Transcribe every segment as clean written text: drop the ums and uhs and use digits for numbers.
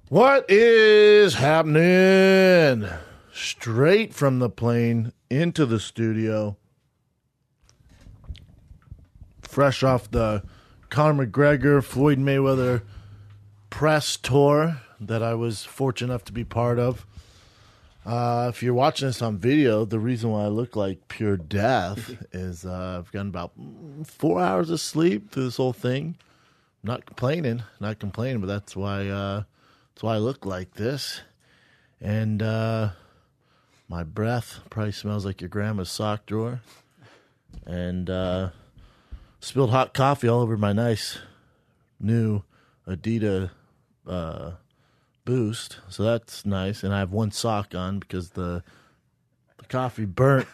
What is happening? Straight from the plane into the studio. Fresh off the Conor McGregor, Floyd Mayweather press tour that I was fortunate enough to be part of. If you're watching this on video, the reason why I look like pure death is I've gotten about 4 hours of sleep through this whole thing. Not complaining, but that's why I look like this. And my breath probably smells like your grandma's sock drawer. And spilled hot coffee all over my nice new Adidas Boost. So that's nice. And I have one sock on because the coffee burnt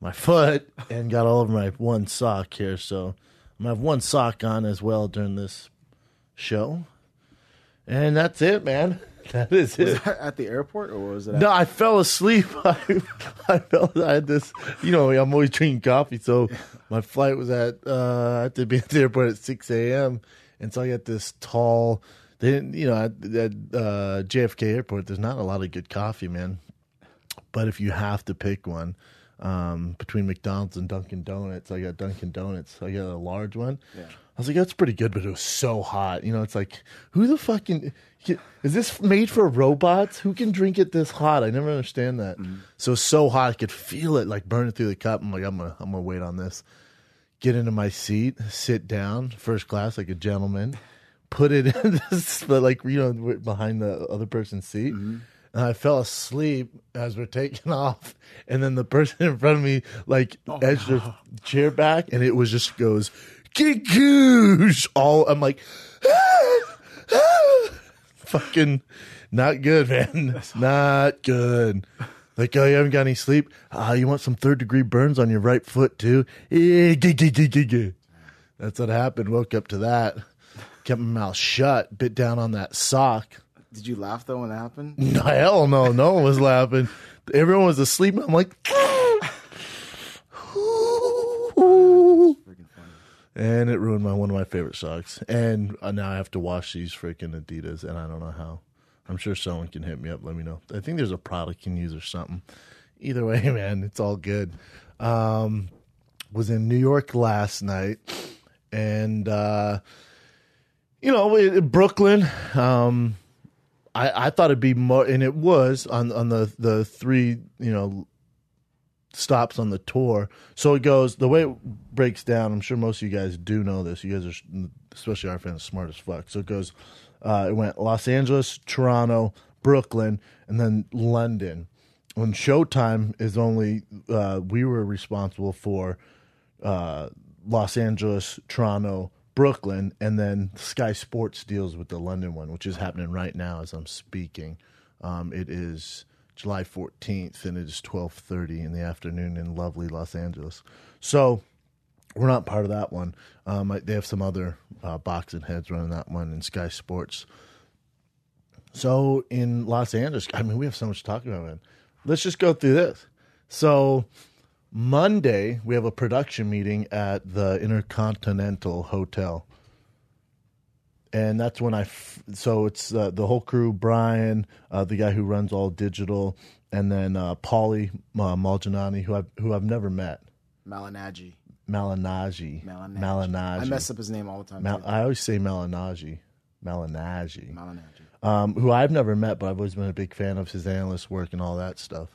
my foot and got all over my one sock here. So I'm going to have one sock on as well during this show. And that's it, man. That is it. Was that at the airport or was it? No, I fell asleep. I had this, I'm always drinking coffee. So my flight was I had to be at the airport at 6 a.m. And so I got this tall, at JFK airport, there's not a lot of good coffee, man. But if you have to pick one, between McDonald's and Dunkin' Donuts, I got Dunkin' Donuts. I got a large one. Yeah. I was like, that's pretty good, but it was so hot. It's like, who the fucking... Is this made for robots? Who can drink it this hot? I never understand that. Mm-hmm. So hot, I could feel it like burning through the cup. I'm like, I'm gonna wait on this. Get into my seat, sit down, first class like a gentleman, put it in this, but behind the other person's seat. Mm-hmm. And I fell asleep as we're taking off. And then the person in front of me edged their chair back, and it was just goes, "Kikoosh!" I'm like, fucking not good, man. Not good. Like, oh, you haven't got any sleep? You want some third-degree burns on your right foot, too? That's what happened. Woke up to that. Kept my mouth shut. Bit down on that sock. Did you laugh, though, when that happened? No, hell no. No one was laughing. Everyone was asleep. I'm like... And it ruined one of my favorite socks. And now I have to wash these freaking Adidas, and I don't know how. I'm sure someone can hit me up, let me know. I think there's a product you can use or something. Either way, man, it's all good. Was in New York last night, and, Brooklyn, I thought it'd be more, and it was on the three, stops on the tour. So it goes, the way it breaks down, I'm sure most of you guys do know this. You guys are, especially our fans, smart as fuck. So it goes, it went Los Angeles, Toronto, Brooklyn, and then London. When Showtime is only, we were responsible for Los Angeles, Toronto, Brooklyn, and then Sky Sports deals with the London one, which is happening right now as I'm speaking. It is July 14th, and it is 12:30 in the afternoon in lovely Los Angeles. So we're not part of that one. They have some other boxing heads running that one in Sky Sports. So in Los Angeles, we have so much to talk about, man. Let's just go through this. So Monday, we have a production meeting at the Intercontinental Hotel. And that's when so it's the whole crew, Brian, the guy who runs all digital, and then Paulie Malginani, who I've never met. Malinaji. Malinaji. I mess up his name all the time. I always say Malinaji. Who I've never met, but I've always been a big fan of his analyst work and all that stuff.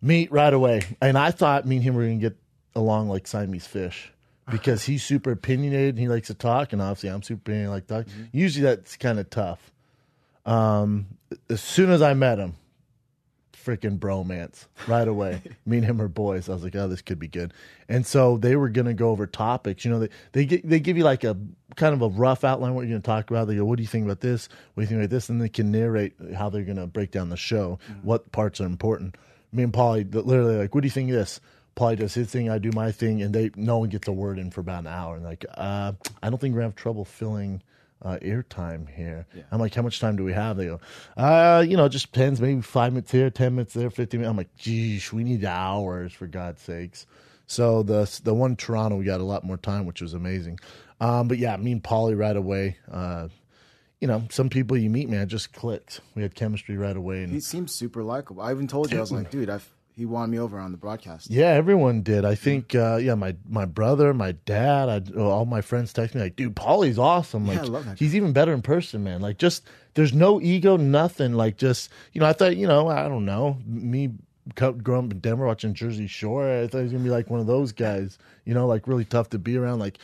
Meet right away. And I thought me and him were going to get along like Siamese fish. Because he's super opinionated and he likes to talk, and obviously I'm super opinionated, like talk. Mm-hmm. Usually that's kind of tough. As soon as I met him, freaking bromance right away. Me and him are boys. I was like, oh, this could be good. And so they were going to go over topics. They give you like a kind of a rough outline what you're going to talk about. They go, what do you think about this? What do you think about this? And they can narrate how they're going to break down the show, what parts are important. Me and Paulie literally like, what do you think of this? Paulie does his thing, I do my thing, and no one gets a word in for about an hour. And I don't think we're going to have trouble filling airtime here. Yeah. I'm like, how much time do we have? They go, it just depends. Maybe 5 minutes here, 10 minutes there, 15 minutes. I'm like, geez, we need hours for God's sakes. So the one in Toronto, we got a lot more time, which was amazing. But yeah, me and Paulie right away some people you meet, man, it just clicks. We had chemistry right away. And He seems super likable. I even told you, I was like, dude, he won me over on the broadcast. yeah, everyone did. I think, my brother, my dad, all my friends text me like, dude, Paulie's awesome. Like, I love that guy. he's even better in person, man. Like, just, there's no ego, nothing. Like, just, I thought, I don't know, me growing up in Denver watching Jersey Shore, I thought he was going to be like one of those guys, like really tough to be around. Like,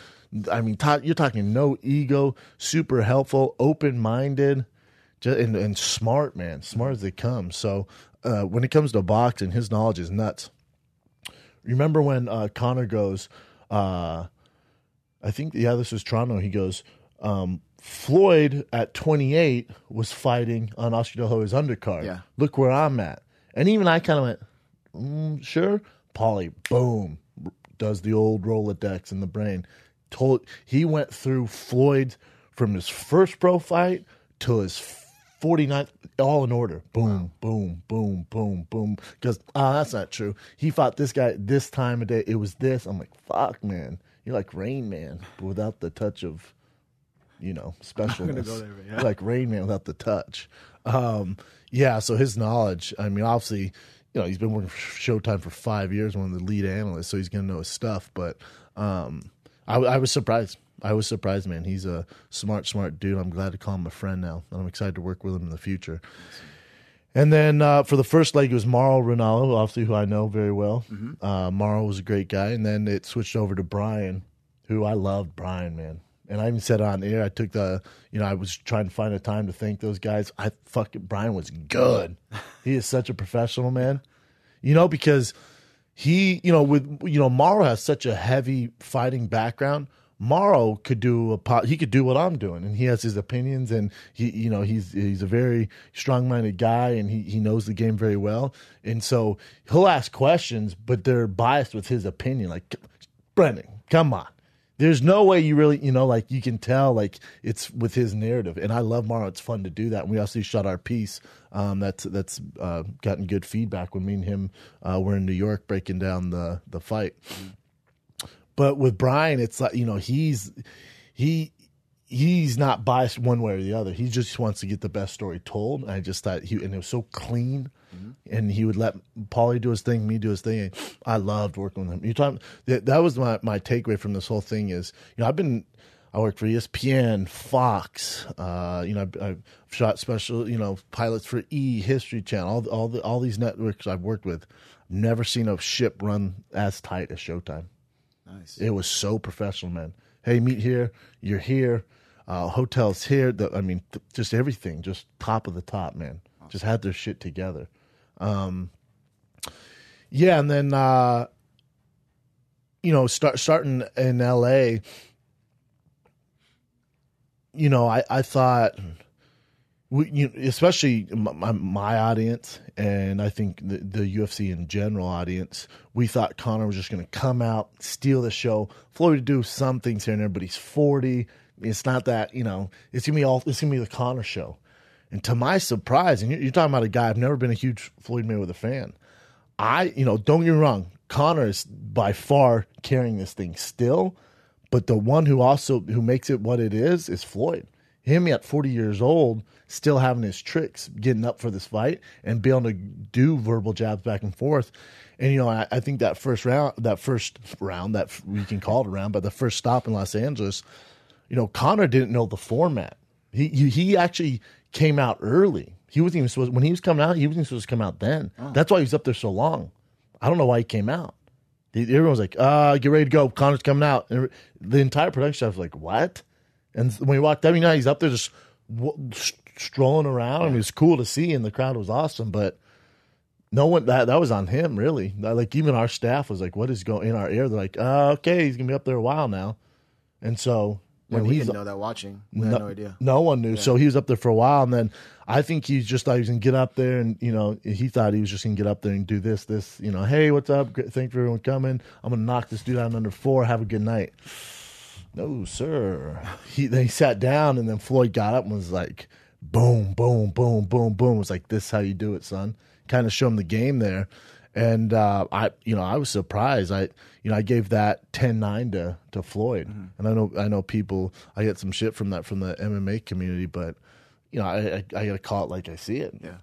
I mean, you're talking no ego, super helpful, open-minded, and smart, man. Smart as they come. So when it comes to boxing, his knowledge is nuts. Remember when Conor goes, I think, this was Toronto, he goes, Floyd at 28 was fighting on Oscar De La Hoya's undercard. Yeah. Look where I'm at. And even I kind of went, sure. Paulie, boom, does the old Rolodex in the brain. He went through Floyd from his first pro fight to his 49th, all in order. Boom, boom, boom, boom, boom. Because, that's not true. He fought this guy this time of day. It was this. I'm like, fuck, man. You're like Rain Man, but without the touch of, specialness. I'm gonna go there, but yeah. You're like Rain Man without the touch. So his knowledge, I mean, obviously, he's been working for Showtime for 5 years, one of the lead analysts, so he's going to know his stuff. But I was surprised. Man. He's a smart dude. I'm glad to call him a friend now, and I'm excited to work with him in the future. And then for the first leg, it was Mauro Ranallo, obviously, who I know very well. Mm-hmm. Mauro was a great guy. And then it switched over to Brian, who I loved Brian, man. And I even said on air, I took I was trying to find a time to thank those guys. Brian was good. He is such a professional, man. Because he, Mauro has such a heavy fighting background. Mauro could do what I'm doing, and he has his opinions, and he's a very strong-minded guy, and he knows the game very well. And so he'll ask questions, but they're biased with his opinion. Like, Brendan, come on. There's no way you really, you can tell, like, it's with his narrative. And I love Mauro. It's fun to do that. And we also shot our piece that's gotten good feedback when me and him were in New York breaking down the fight. But with Brian, it's like, he's not biased one way or the other. He just wants to get the best story told. And I just thought and it was so clean. And he would let Paulie do his thing, me do his thing. And I loved working with him. That was my takeaway from this whole thing is, I worked for ESPN, Fox. I've shot special, pilots for History Channel, all these networks I've worked with. Never seen a ship run as tight as Showtime. Nice. It was so professional, man. Hey, meet here. You're here. Hotels here. Just everything. Just top of the top, man. Awesome. Just had their shit together. And then starting in LA, I thought especially my audience, and I think the UFC in general audience, we thought Conor was just going to come out, steal the show. Floyd would do some things here and there, but he's 40. It's not that, it's gonna be the Conor show. And to my surprise, and you're talking about a guy, I've never been a huge Floyd Mayweather fan. Don't get me wrong, Conor is by far carrying this thing still, but the one who makes it what it is Floyd. Him at 40 years old, still having his tricks, getting up for this fight, and being able to do verbal jabs back and forth. And, I think that first round, that we can call it a round, but the first stop in Los Angeles, Conor didn't know the format. He actually came out early. He wasn't even supposed, when he was coming out, he wasn't supposed to come out then. Oh. That's why he was up there so long. I don't know why he came out. Everyone was like, get ready to go. Conor's coming out. And the entire production staff was like, what? And when he walked up, he's up there just strolling around. I mean, it's cool to see, and the crowd was awesome. But no one that was on him, really. Like, even our staff was like, "What is going in our ear?" They're like, "Okay, he's gonna be up there a while now." And so when we didn't know that watching, we had no idea. No one knew. Yeah. So he was up there for a while, and then I think he just thought he was gonna get up there, and he thought he was just gonna get up there and do this. Hey, what's up? Thanks for everyone coming. I'm gonna knock this dude out in under 4. Have a good night. No, sir. Then he sat down, and then Floyd got up and was like, boom, boom, boom, boom, boom. It was like, this is how you do it, son. Kind of show him the game there. And I was surprised. I gave that 10-9 to Floyd, and I know people. I get some shit from the MMA community, but I gotta call it like I see it. Yeah.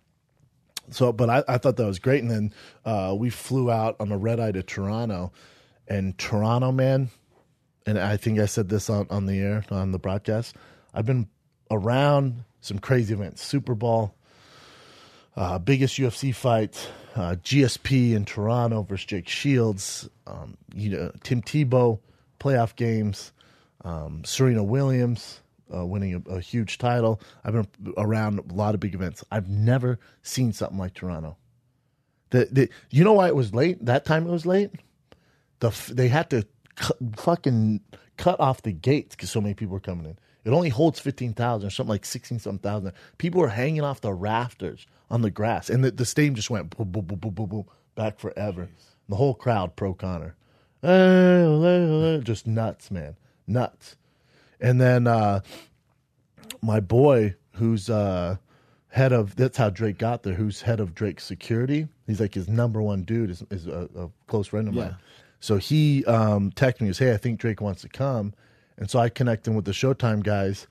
So, but I thought that was great, and then we flew out on a red eye to Toronto, and Toronto, man, and I think I said this on the air on the broadcast. I've been around some crazy events, Super Bowl. Biggest UFC fight, GSP in Toronto versus Jake Shields, Tim Tebow, playoff games, Serena Williams winning a huge title. I've been around a lot of big events. I've never seen something like Toronto. You know why it was late? That time it was late? They had to fucking cut off the gates because so many people were coming in. It only holds 15,000 or something like 16-something thousand. People were hanging off the rafters on the grass. And the stadium just went boom, boom, boom, boom, boom, boom, back forever. The whole crowd pro Conor. Just nuts, man. Nuts. And then my boy, who's head of, that's how Drake got there, who's head of Drake's security. He's like his number one dude is a close friend of mine. So he texted me and says, hey, I think Drake wants to come. And so I connect him with the Showtime guys.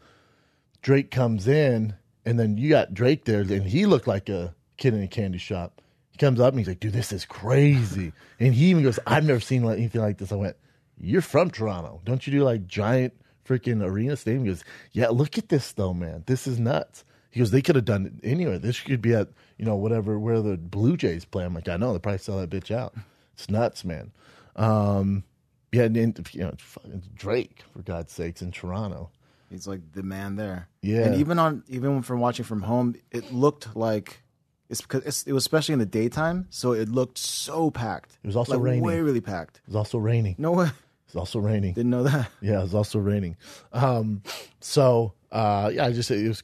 Drake comes in, and then you got Drake there, and he looked like a kid in a candy shop. He comes up, and he's like, dude, this is crazy. And he even goes, I've never seen anything like this. I went, you're from Toronto. Don't you do, like, giant freaking arena stadium? He goes, yeah, look at this, though, man. This is nuts. He goes, they could have done it anywhere. This could be at, whatever, where the Blue Jays play. I'm like, I know. They'll probably sell that bitch out. It's nuts, man. Yeah, and Drake, for God's sakes, in Toronto. He's like the man there. Yeah. And even from watching from home, it looked like it was especially in the daytime, so it looked so packed. It was also raining. Way really packed. It was also raining. No way. It was also raining. Didn't know that. Yeah, it was also raining. It was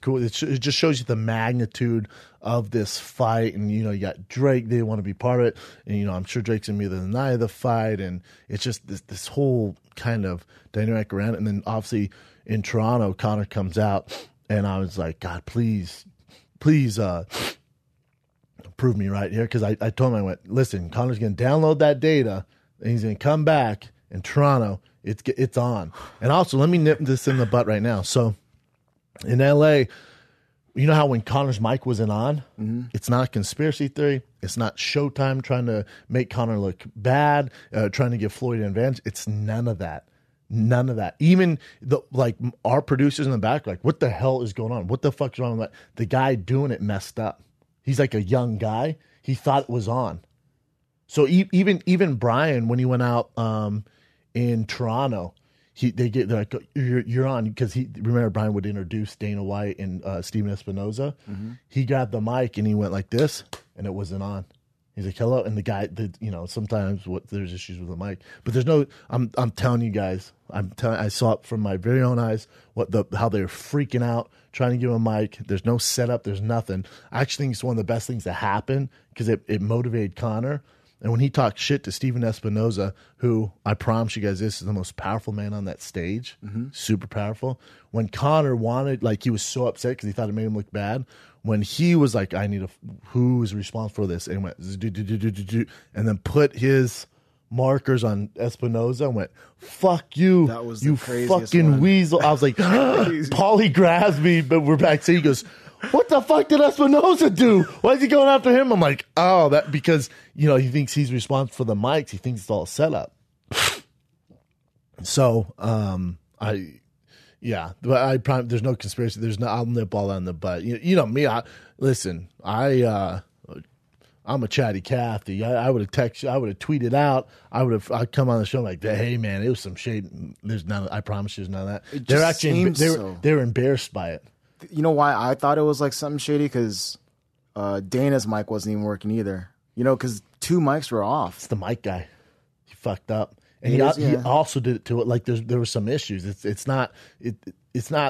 cool. It just shows you the magnitude of this fight, and you got Drake. They want to be part of it, and I'm sure Drake's gonna be the night of the fight, and it's just this whole kind of dynamic around it. And then obviously in Toronto, Conor comes out, and I was like, God, please, prove me right here, because I told him, I went, listen, Conor's gonna download that data, and he's gonna come back in Toronto. It's on. And also, let me nip this in the butt right now. So in LA, you know how when Conor's mic wasn't on, it's not a conspiracy theory. It's not Showtime trying to make Conor look bad, trying to give Floyd an advantage. It's none of that. None of that. Even our producers in the back, like, what the hell is going on? What the fuck's wrong with that? The guy doing it messed up. He's like a young guy. He thought it was on. So even Brian, when he went out in Toronto, they're like, you're on, because remember Brian would introduce Dana White and Steven Espinoza. He grabbed the mic and he went like this, and it wasn't on. He's like, hello, and the guy, sometimes there's issues with the mic, but there's no. I'm telling you guys, I saw it from my very own eyes how they're freaking out trying to give him a mic. There's no setup. There's nothing. I actually think it's one of the best things that happened, because it motivated Conor. And when he talked shit to Steven Espinoza, who I promise you guys, this is the most powerful man on that stage, super powerful. When Conor wanted, he was so upset because he thought it made him look bad. When he was like, who is responsible for this? And went, and then put his markers on Espinoza and went, fuck you, that was you fucking one. weasel. I was like, Paulie grabs me, but we're backstage. He goes, what the fuck did Espinoza do? Why is he going after him? I'm like, oh, that because he thinks he's responsible for the mics. He thinks it's all set up. So but there's no conspiracy. I'll nip all on the butt. You know me. I'm a chatty Cathy. I would have texted. I would have tweeted out. I'd come on the show like, hey man, it was some shade. There's none. I promise you, there's none of that. They're actually they're embarrassed by it. You know why I thought it was like something shady? Because Dana's mic wasn't even working either. Because two mics were off. It's the mic guy. He fucked up, and he also did it to it. Like there were some issues. It's not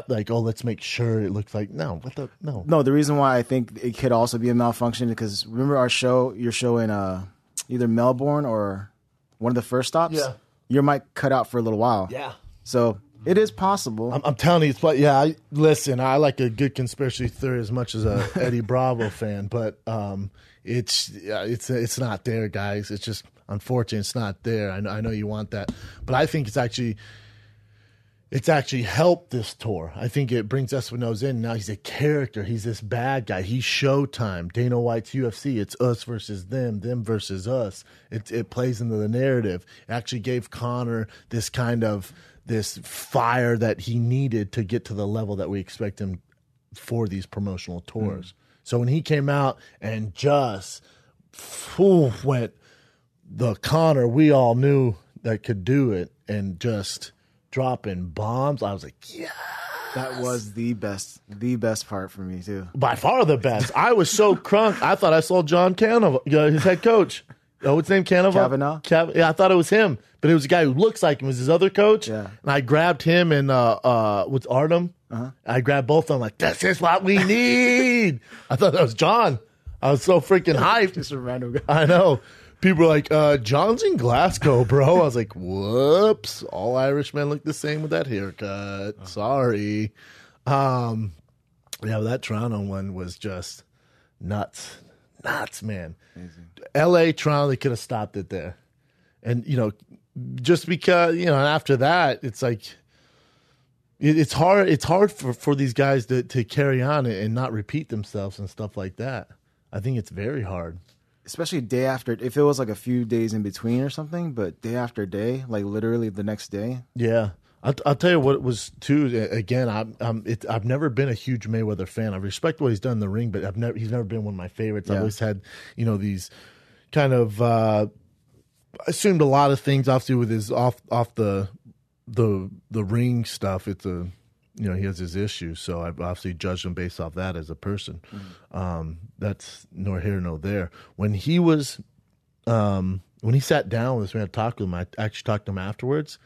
like, oh, let's make sure it looks like no. The reason why I think it could also be a malfunction, because remember your show in either Melbourne or one of the first stops. Yeah, your mic cut out for a little while. Yeah. So It is possible. I'm telling you, listen, I like a good conspiracy theory as much as a Eddie Bravo fan, but it's not there, guys. It's just unfortunate it's not there. I know you want that, but I think it's actually helped this tour. I think it brings Espinosa in. Now he's a character. He's this bad guy. He's Showtime. Dana White's UFC. It's us versus them versus us. It plays into the narrative. It actually gave Conor this fire that he needed to get to the level that we expect him for these promotional tours. So when he came out and just went the Conor we all knew that could do it and just dropping bombs, I was like, yeah. That was the best part for me too. By far the best. I was so crunk. I thought I saw John Canova, his head coach. What's his name? Kavanaugh? Yeah, I thought it was him. But it was a guy who looks like him. It was his other coach. Yeah. And I grabbed him and with Artem. Uh-huh. I grabbed both of them like, this is what we need. I thought that was John. I was so freaking hyped. Just a random guy. I know. People were like, John's in Glasgow, bro. I was like, whoops. All Irishmen look the same with that haircut. Sorry. Yeah, that Toronto one was just nuts. Nuts, man. Amazing. LA, Toronto, they could have stopped it there. And, just because, after that, it's like, it's hard for these guys to carry on and not repeat themselves and stuff like that. I think it's very hard. Especially day after, if it was like a few days in between or something, but day after day, like literally the next day. Yeah. I'll tell you what it was too. Again, I've never been a huge Mayweather fan. I respect what he's done in the ring, but he's never been one of my favorites. Yeah. I've always had, these kind of assumed a lot of things, obviously with his off the ring stuff. It's he has his issues, so I've obviously judged him based off that as a person. Mm-hmm. That's nor here nor there. When he was, when he sat down with us, we had to talk with him. I actually talked to him afterwards.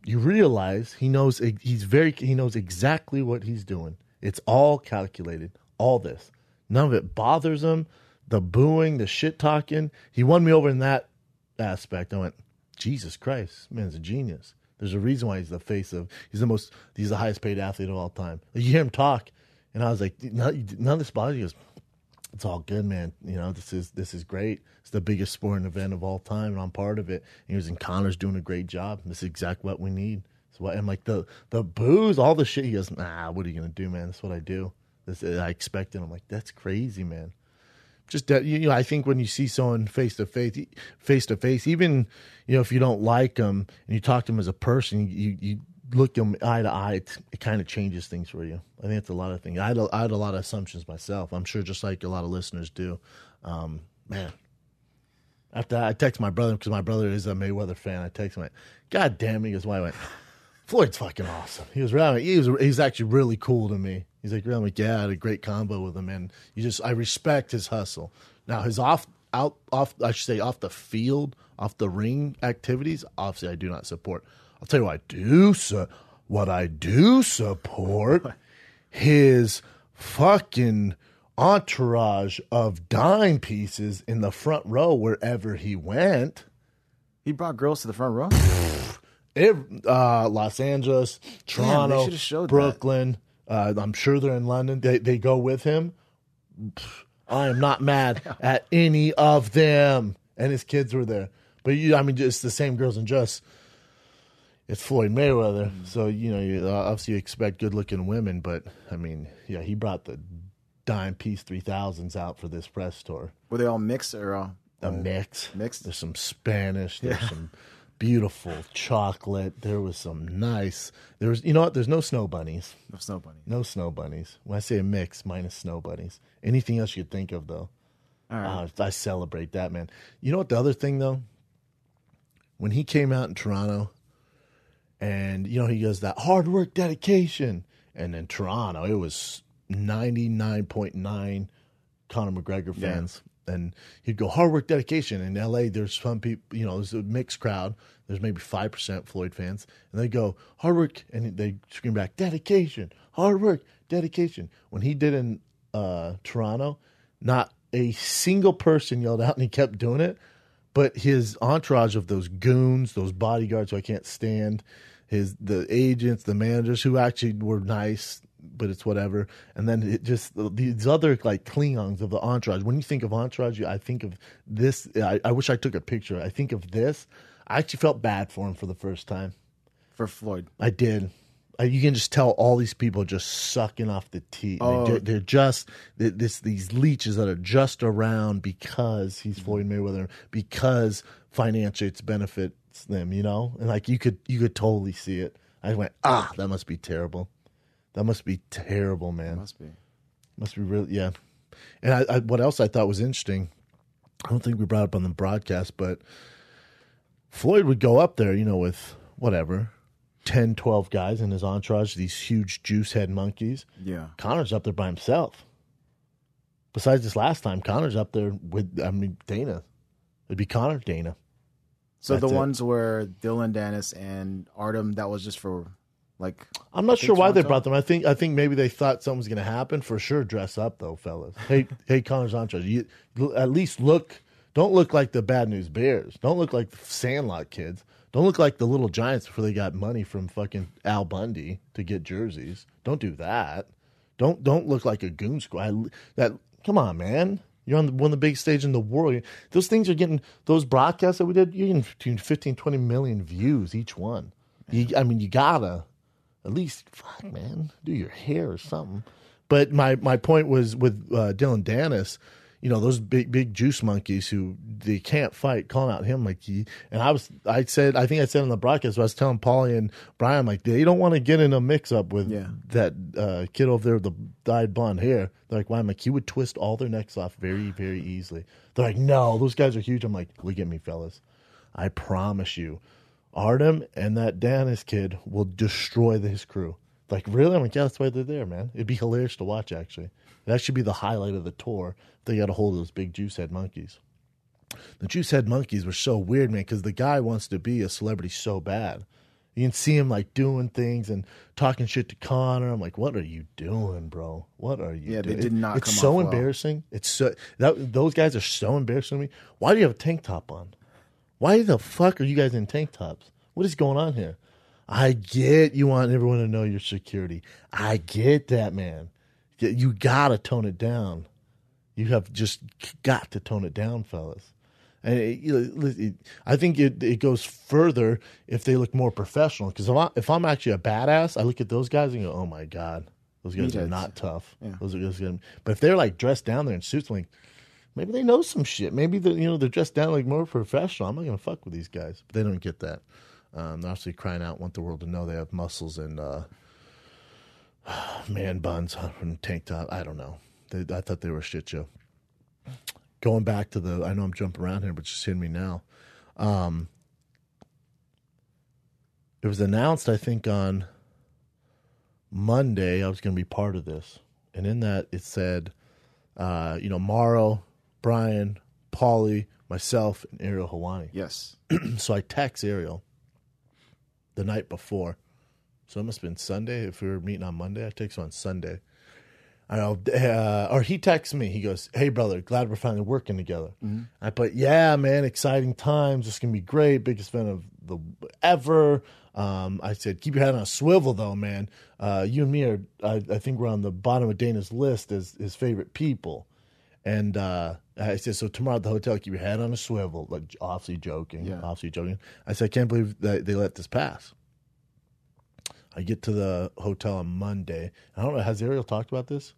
You realize he knows exactly what he's doing. It's all calculated. All this, none of it bothers him. The booing, the shit talking. He won me over in that aspect. I went, Jesus Christ, this man's a genius. There's a reason why he's the face of. He's the highest paid athlete of all time. You hear him talk, and I was like, none of this bothers you. He goes, it's all good, man. This is great. It's the biggest sporting event of all time, and I'm part of it. And he was in Conor's doing a great job. This is exactly what we need. So I'm like the booze, all the shit. He goes, nah, what are you gonna do, man? That's what I do. I expect it. I'm like, that's crazy, man. Just that, I think when you see someone face to face, even if you don't like them and you talk to them as a person, you look them eye to eye, it kind of changes things for you. I think it's a lot of things. I had a lot of assumptions myself. I'm sure just like a lot of listeners do. Man, after that, I text my brother because my brother is a Mayweather fan. I text him, like, God damn it. He goes, why? I went, Floyd's fucking awesome. He's actually really cool to me. He's like, really? Yeah, I had a great combo with him, and I respect his hustle. Now his off the field, off the ring activities, obviously I do not support. I'll tell you what I do support his fucking entourage of dime pieces in the front row wherever he went. He brought girls to the front row? Los Angeles, Toronto, Brooklyn. I'm sure they're in London. They go with him. I am not mad at any of them. And his kids were there. But just the same girls and just it's Floyd Mayweather. So, you obviously expect good looking women, but he brought the dime piece 3000s out for this press tour. Were they all mixed or all? A mix. Mixed? There's some Spanish, there's some beautiful chocolate. There was some nice. There's no snow bunnies. No snow bunnies. No snow bunnies. When I say a mix, minus snow bunnies. Anything else you could think of, though. All right. I celebrate that, man. You know what the other thing, though? When he came out in Toronto, and he goes that hard work, dedication, and in Toronto it was 99.9 Conor McGregor fans. Yeah. And he'd go, hard work, dedication. In L.A., there's some people, there's a mixed crowd. There's maybe 5% Floyd fans. And they go, hard work. And they scream back, dedication, hard work, dedication. When he did in Toronto, not a single person yelled out, and he kept doing it. But his entourage of those goons, those bodyguards who I can't stand, the agents, the managers who actually were nice, but it's whatever. And then it just these other like Klingons of the entourage. When you think of entourage, I think of this. I wish I took a picture. I think of this. I actually felt bad for him for the first time. For Floyd. I did. You can just tell all these people just sucking off the tea. Oh. They're just these leeches that are just around because he's Floyd Mayweather, because financially it's benefits them, you know? And like you could totally see it. I went, that must be terrible. That must be terrible, man. Must be really, yeah. And I what else I thought was interesting, I don't think we brought up on the broadcast, but Floyd would go up there, you know, with whatever, 10, 12 guys in his entourage, these huge juice head monkeys. Yeah. Connor's up there by himself. Besides this last time, Connor's up there with, Dana. It'd be Connor, Dana. So That's the it. ones where Dylan Dennis and Artem, that was just for like. I'm not sure why they brought them. I think maybe they thought something was going to happen. For sure, dress up though, fellas. Hey, Connor's entourage. You at least don't look like the Bad News Bears. Don't look like the Sandlot kids. Don't look like the Little Giants before they got money from fucking Al Bundy to get jerseys. Don't do that. Don't look like a goon squad. Come on, man. You're on one of the biggest stages in the world. Those things are getting, those broadcasts that we did, you're getting between 15, 20 million views each one. You gotta at least, fuck, man, do your hair or something. But my point was with Dylan Dennis, you know, those big juice monkeys who they can't fight, calling out him like I think I said on the broadcast, I was telling Paulie and Brian, like, they don't want to get in a mix up with that kid over there with the dyed blonde hair. They're like, why? I'm like, he would twist all their necks off very, very easily. They're like, no, those guys are huge. I'm like, look at me, fellas. I promise you, Artem and that Dennis kid will destroy his crew. Like, really? I'm like, yeah, that's why they're there, man. It'd be hilarious to watch, actually. That should be the highlight of the tour. They got a hold of those big juice head monkeys. The juice head monkeys were so weird, man, because the guy wants to be a celebrity so bad. You can see him like doing things and talking shit to Connor. I'm like, what are you doing, bro? What are you doing? They did not It's come so off well. embarrassing. It's so those guys are so embarrassing to me. Why do you have a tank top on? Why the fuck are you guys in tank tops? What is going on here? I get you want everyone to know your security. I get that, man. You gotta tone it down. You have just got to tone it down, fellas. And I think it goes further if they look more professional. Because if I'm actually a badass, I look at those guys and go, "Oh my god, those guys are not tough." Yeah. Those are good. But if they're like dressed down there in suits, like maybe they know some shit. Maybe they're dressed down like more professional. I'm not gonna fuck with these guys. But they don't get that. They're obviously crying out, want the world to know they have muscles and man buns and tank top. I don't know. I thought they were a shit show. Going back to I know I'm jumping around here, but just hitting me now. It was announced, I think, on Monday I was going to be part of this. And in that it said, Morrow, Brian, Paulie, myself, and Ariel Helwani. Yes. So I text Ariel the night before. So it must have been Sunday. If we were meeting on Monday, I text him on Sunday. I know, or he texts me. He goes, "Hey, brother, glad we're finally working together." Mm-hmm. I put, "Yeah, man, exciting times. It's gonna be great. Biggest fan of the ever." I said, "Keep your head on a swivel, though, man. You and me are, I think, we're on the bottom of Dana's list as his favorite people." And I said, "So tomorrow at the hotel, keep your head on a swivel." Like, obviously joking. I said, "I can't believe that they let this pass." I get to the hotel on Monday. I don't know. Has Ariel talked about this?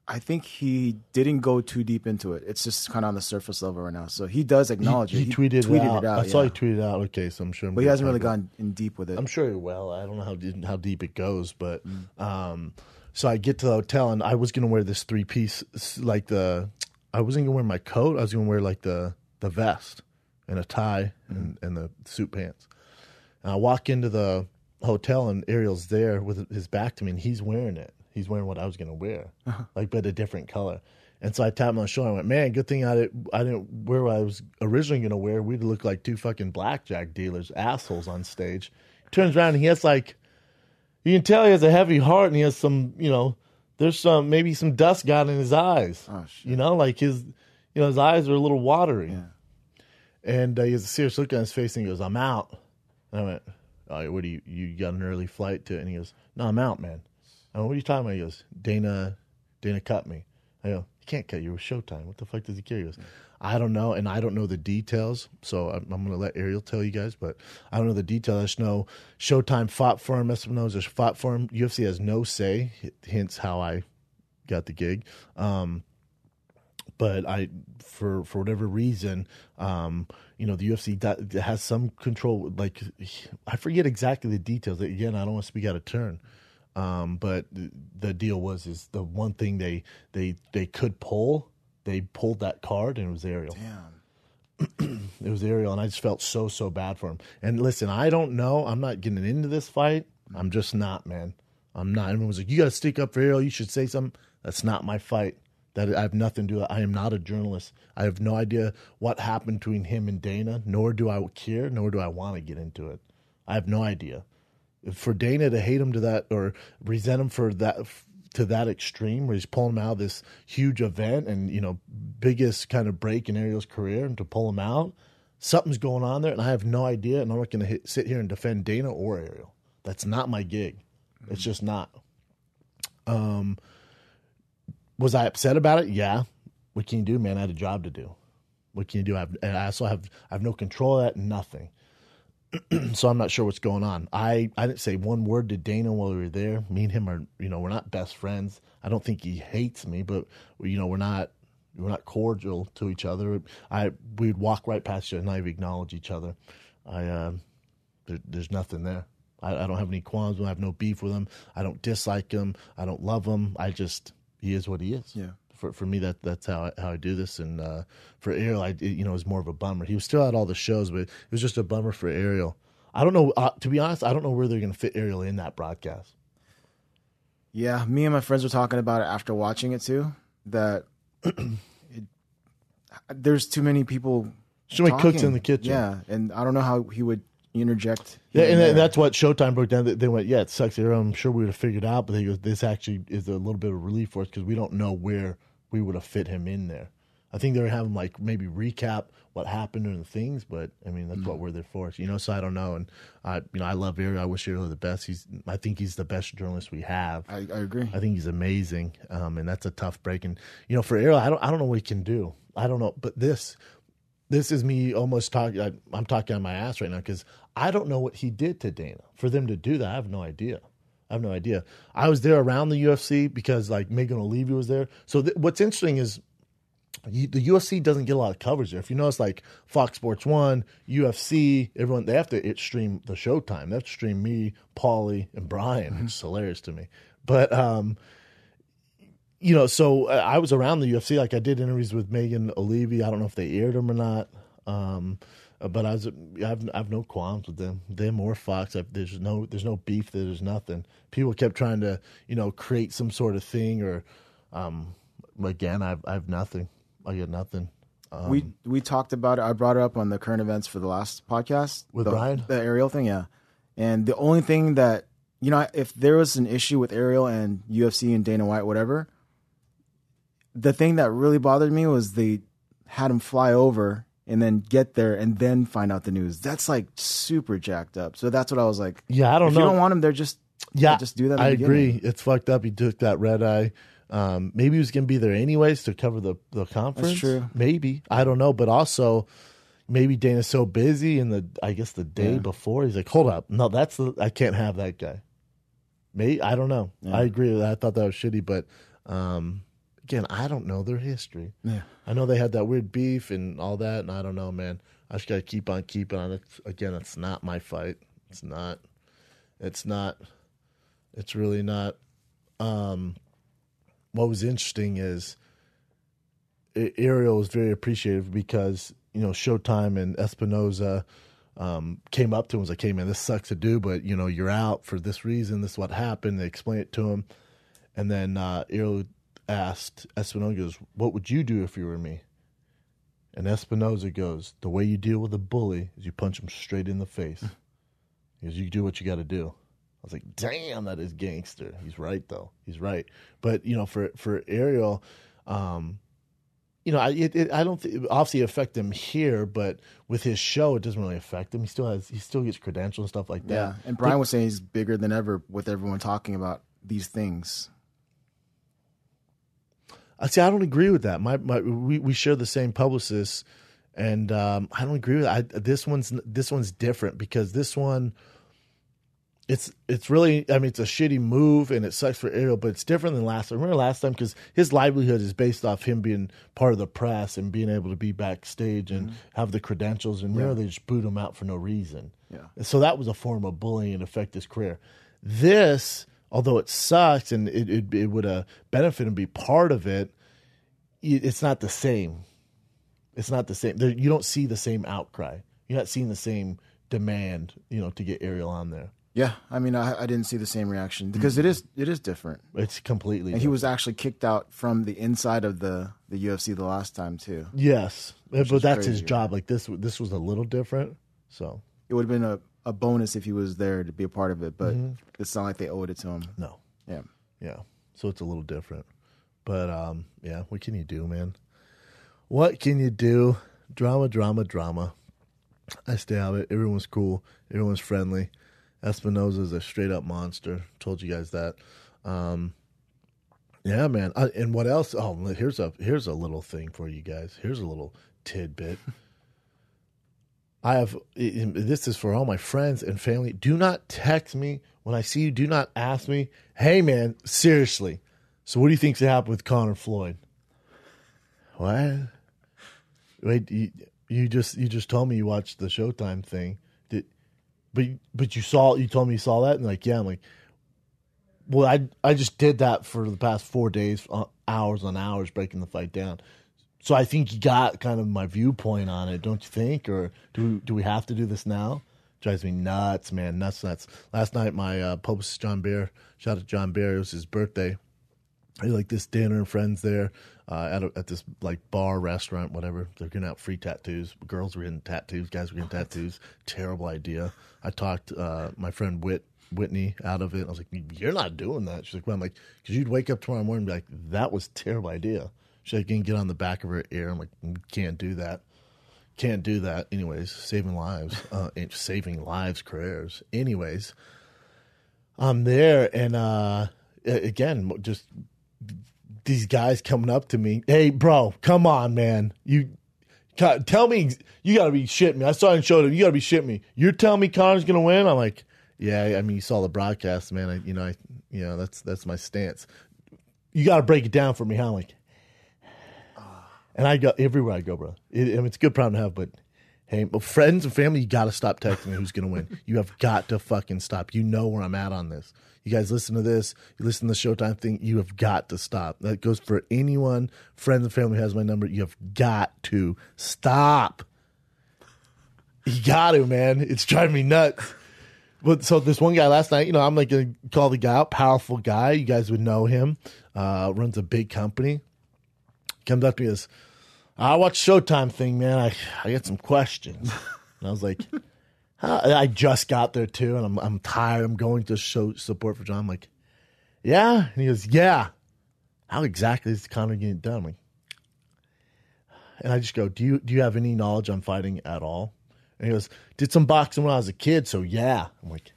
I think he didn't go too deep into it. It's just kind of on the surface level right now. So he does acknowledge it. He tweeted it out. I saw he tweeted out. Okay, so I'm sure. But he hasn't really gone in deep with it. I'm sure he will. I don't know how deep it goes, but so I get to the hotel and I was gonna wear this 3-piece, I wasn't gonna wear my coat. I was gonna wear like the vest and a tie and the suit pants. And I walk into the hotel and Ariel's there with his back to me and he's wearing it. He's wearing what I was going to wear, but a different color. And so I tapped him on the shoulder. I went, "Man, good thing I didn't wear what I was originally going to wear. We'd look like two fucking blackjack dealers, assholes on stage." He turns around and he has you can tell he has a heavy heart and he has some, there's maybe some dust got in his eyes. Oh, shit. His eyes are a little watery. Yeah. And he has a serious look on his face and he goes, "I'm out." And I went, what do you got an early flight to? And he goes, no, I'm out, man. I went, what are you talking about? He goes, Dana cut me. I go, he can't cut you. It was Showtime. What the fuck does he care? He goes, I don't know, and I don't know the details, so I'm going to let Ariel tell you guys, but I don't know the details. I just know Showtime fought for him, Espinoza fought for him. UFC has no say, hence how I got the gig. But for whatever reason, the UFC has some control. Like, I forget exactly the details. Again, I don't want to speak out of turn. But the deal is the one thing they could pull. They pulled that card, and it was Ariel. Damn. It was Ariel, and I just felt so bad for him. And listen, I don't know. I'm not getting into this fight. I'm just not, man. I'm not. Everyone was like, you got to stick up for Ariel. You should say something. That's not my fight. That I have nothing to do. I am not a journalist. I have no idea what happened between him and Dana, nor do I care, nor do I want to get into it. I have no idea. For Dana to hate him to that or resent him for that to that extreme where he's pulling him out of this huge event and, biggest kind of break in Ariel's career, and to pull him out, something's going on there, and I have no idea, and I'm not going to sit here and defend Dana or Ariel. That's not my gig. It's just not. Was I upset about it? Yeah. What can you do, man? I had a job to do. What can you do? I have no control of that, nothing. So I'm not sure what's going on. I didn't say one word to Dana while we were there. Me and him are, we're not best friends. I don't think he hates me, but we're not cordial to each other. We'd walk right past you and not even acknowledge each other. There's nothing there. I don't have any qualms with him. I have no beef with him. I don't dislike him. I don't love him. He is what he is. Yeah. For me, that's how I do this. And for Ariel, it was more of a bummer. He was still at all the shows, but it was just a bummer for Ariel. I don't know. To be honest, I don't know where they're going to fit Ariel in that broadcast. Yeah, me and my friends were talking about it after watching it too. That there's too many people. Too many cooks in the kitchen. Yeah, and I don't know how he would interject. Yeah, and that's what Showtime broke down. They went, yeah, it sucks. I'm sure we would have figured out, but they go, this actually is a little bit of relief for us because we don't know where we would have fit him in there. I think they were having maybe recap what happened and things, but I mean that's what we're there for. So I don't know, and I love Ariel. I wish Ariel the best. I think he's the best journalist we have. I agree. I think he's amazing, and that's a tough break. And for Ariel, I don't know what he can do. I don't know, but this is me almost talking. I'm talking on my ass right now because I don't know what he did to Dana for them to do that. I have no idea. I was there around the UFC because Megan O'Leary was there. So what's interesting is the UFC doesn't get a lot of coverage there. If you notice, Fox Sports 1, UFC, everyone, they have to stream the Showtime. They have to stream me, Paulie, and Brian, which is hilarious to me. But, so I was around the UFC. I did interviews with Megan O'Leary. I don't know if they aired them or not. But I have no qualms with them or Fox. There's no beef. There's nothing. People kept trying to, create some sort of thing or, again, I have nothing. I get nothing. We talked about it. I brought it up on the current events for the last podcast with Brian, the Ariel thing. Yeah. And the only thing that, if there was an issue with Ariel and UFC and Dana White, whatever, the thing that really bothered me was they had him fly over and then get there and then find out the news. That's super jacked up. So that's what I was like. Yeah, I don't know. If you don't want him there, just do that. I agree. It's fucked up. He took that red eye. Maybe he was going to be there anyways to cover the conference. That's true. Maybe. I don't know. But also, maybe Dana's so busy and the day before, he's like, hold up. No, I can't have that guy. Maybe. I don't know. Yeah. I agree with that. I thought that was shitty. But again, I don't know their history. Yeah. I know they had that weird beef and all that, and I don't know, man. I just got to keep on keeping on it. Again, it's not my fight. It's not. It's really not. What was interesting is Ariel was very appreciative because, Showtime and Espinoza came up to him and was like, hey, man, this sucks to do, but, you're out for this reason. This is what happened. They explained it to him. And then Ariel asked Espinoza, goes, what would you do if you were me? And Espinoza goes, the way you deal with a bully is you punch him straight in the face. He goes, you do what you got to do. I was like, damn, that is gangster. He's right, though. He's right. But, for Ariel, I don't think obviously it affect him here, but with his show, it doesn't really affect him. He still gets credentials and stuff like that. Yeah, and Brian was saying he's bigger than ever with everyone talking about these things. I see. I don't agree with that. We share the same publicist, and I don't agree with that. This one's different because this one, it's really, I mean, it's a shitty move and it sucks for Ariel, but it's different than last time. Remember last time, because his livelihood is based off him being part of the press and being able to be backstage and have the credentials, and they just boot him out for no reason. Yeah. And so that was a form of bullying and affect his career. This, although it sucks and it would benefit him be part of it, it's not the same. It's not the same. You don't see the same outcry. You're not seeing the same demand, to get Ariel on there. Yeah, I mean, I didn't see the same reaction because it is different. It's completely different. He was actually kicked out from the inside of the UFC the last time too. Yes, but that's crazy, his job. Like this was a little different. So it would have been a bonus if he was there to be a part of it, but it's not like they owed it to him. No. Yeah. So it's a little different. But what can you do, man? What can you do? Drama. I stay out of it. Everyone's cool. Everyone's friendly. Espinoza's a straight up monster. Told you guys that. Yeah, man. And what else? Oh, here's a little thing for you guys. Here's a little tidbit. This is for all my friends and family. Do not text me when I see you. Do not ask me, hey man, seriously. So what do you think's happened with Conor Floyd? What? Wait, you just told me you watched the Showtime thing. But you told me you saw that, and like, yeah, I'm like, well, I just did that for the past 4 days, hours on hours, breaking the fight down. So I think you got kind of my viewpoint on it, don't you think? Or do we have to do this now? Drives me nuts, man, nuts. Last night, my publicist John Bear, shout out to John Bear, it was his birthday. I had like this dinner and friends there at this like bar, restaurant, whatever. They're giving out free tattoos. Girls were getting tattoos. Guys were getting tattoos. Terrible idea. I talked my friend Whitney out of it. I was like, you're not doing that. She's like, well, I'm like, because you'd wake up tomorrow morning and be like, that was a terrible idea. She's like, you can get on the back of her ear. I'm like, can't do that. Can't do that. Anyways, saving lives. Saving lives, careers. Anyways, I'm there and again, just these guys coming up to me. Hey, bro, come on, man. You tell me you got to be shitting me. I saw and showed him. You got to be shitting me. You're telling me Conor's going to win? I'm like, yeah, I mean, you saw the broadcast, man. That's my stance. You got to break it down for me, huh? I'm like, and I go everywhere I go, bro. It's a good problem to have, but hey, friends and family, you got to stop texting me who's going to win. You have got to fucking stop. You know where I'm at on this. You guys listen to this. You listen to the Showtime thing. You have got to stop. That goes for anyone, friends and family who has my number. You have got to stop. You got to, man. It's driving me nuts. But so this one guy last night, I'm like going to call the guy out. Powerful guy. You guys would know him. Runs a big company. Comes up to me and goes, I watched Showtime thing, man. I got some questions. And I was like, I just got there too, and I'm tired. I'm going to show support for John. I'm like, yeah. And he goes, yeah. How exactly is Conor getting it done? I'm like, and I just go, do you have any knowledge on fighting at all? And he goes, did some boxing when I was a kid, so yeah. I'm like,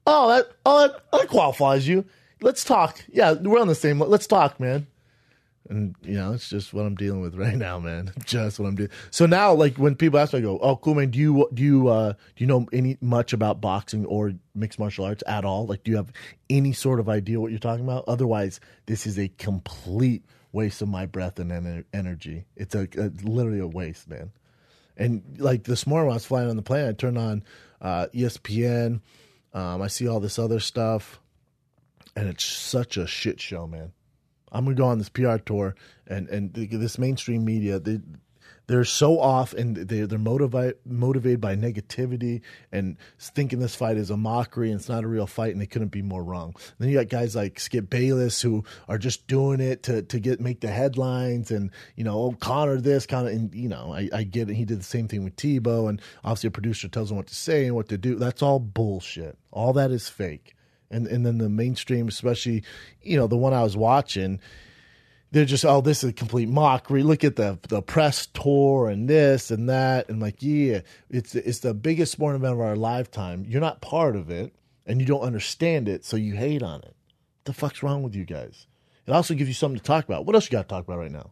that qualifies you. Let's talk. Yeah, we're on the same. Let's talk, man. And, it's just what I'm dealing with right now, man. Just what I'm doing. So now, like, when people ask me, I go, oh, cool, man, do you know much about boxing or mixed martial arts at all? Like, do you have any sort of idea what you're talking about? Otherwise, this is a complete waste of my breath and energy. It's literally a waste, man. And, like, this morning when I was flying on the plane, I turned on ESPN. I see all this other stuff. And it's such a shit show, man. I'm going to go on this PR tour, and this mainstream media, they're so off, and they're motivated by negativity and thinking this fight is a mockery and it's not a real fight, and they couldn't be more wrong. And then you got guys like Skip Bayless who are just doing it to make the headlines, and Conor this, Conor, and I get it. He did the same thing with Tebow, and obviously a producer tells him what to say and what to do. That's all bullshit. All that is fake. And then the mainstream, especially, the one I was watching, they're just, oh, this is a complete mockery. Look at the press tour and this and that. And like, yeah, it's the biggest sporting event of our lifetime. You're not part of it and you don't understand it, so you hate on it. What the fuck's wrong with you guys? It also gives you something to talk about. What else you got to talk about right now?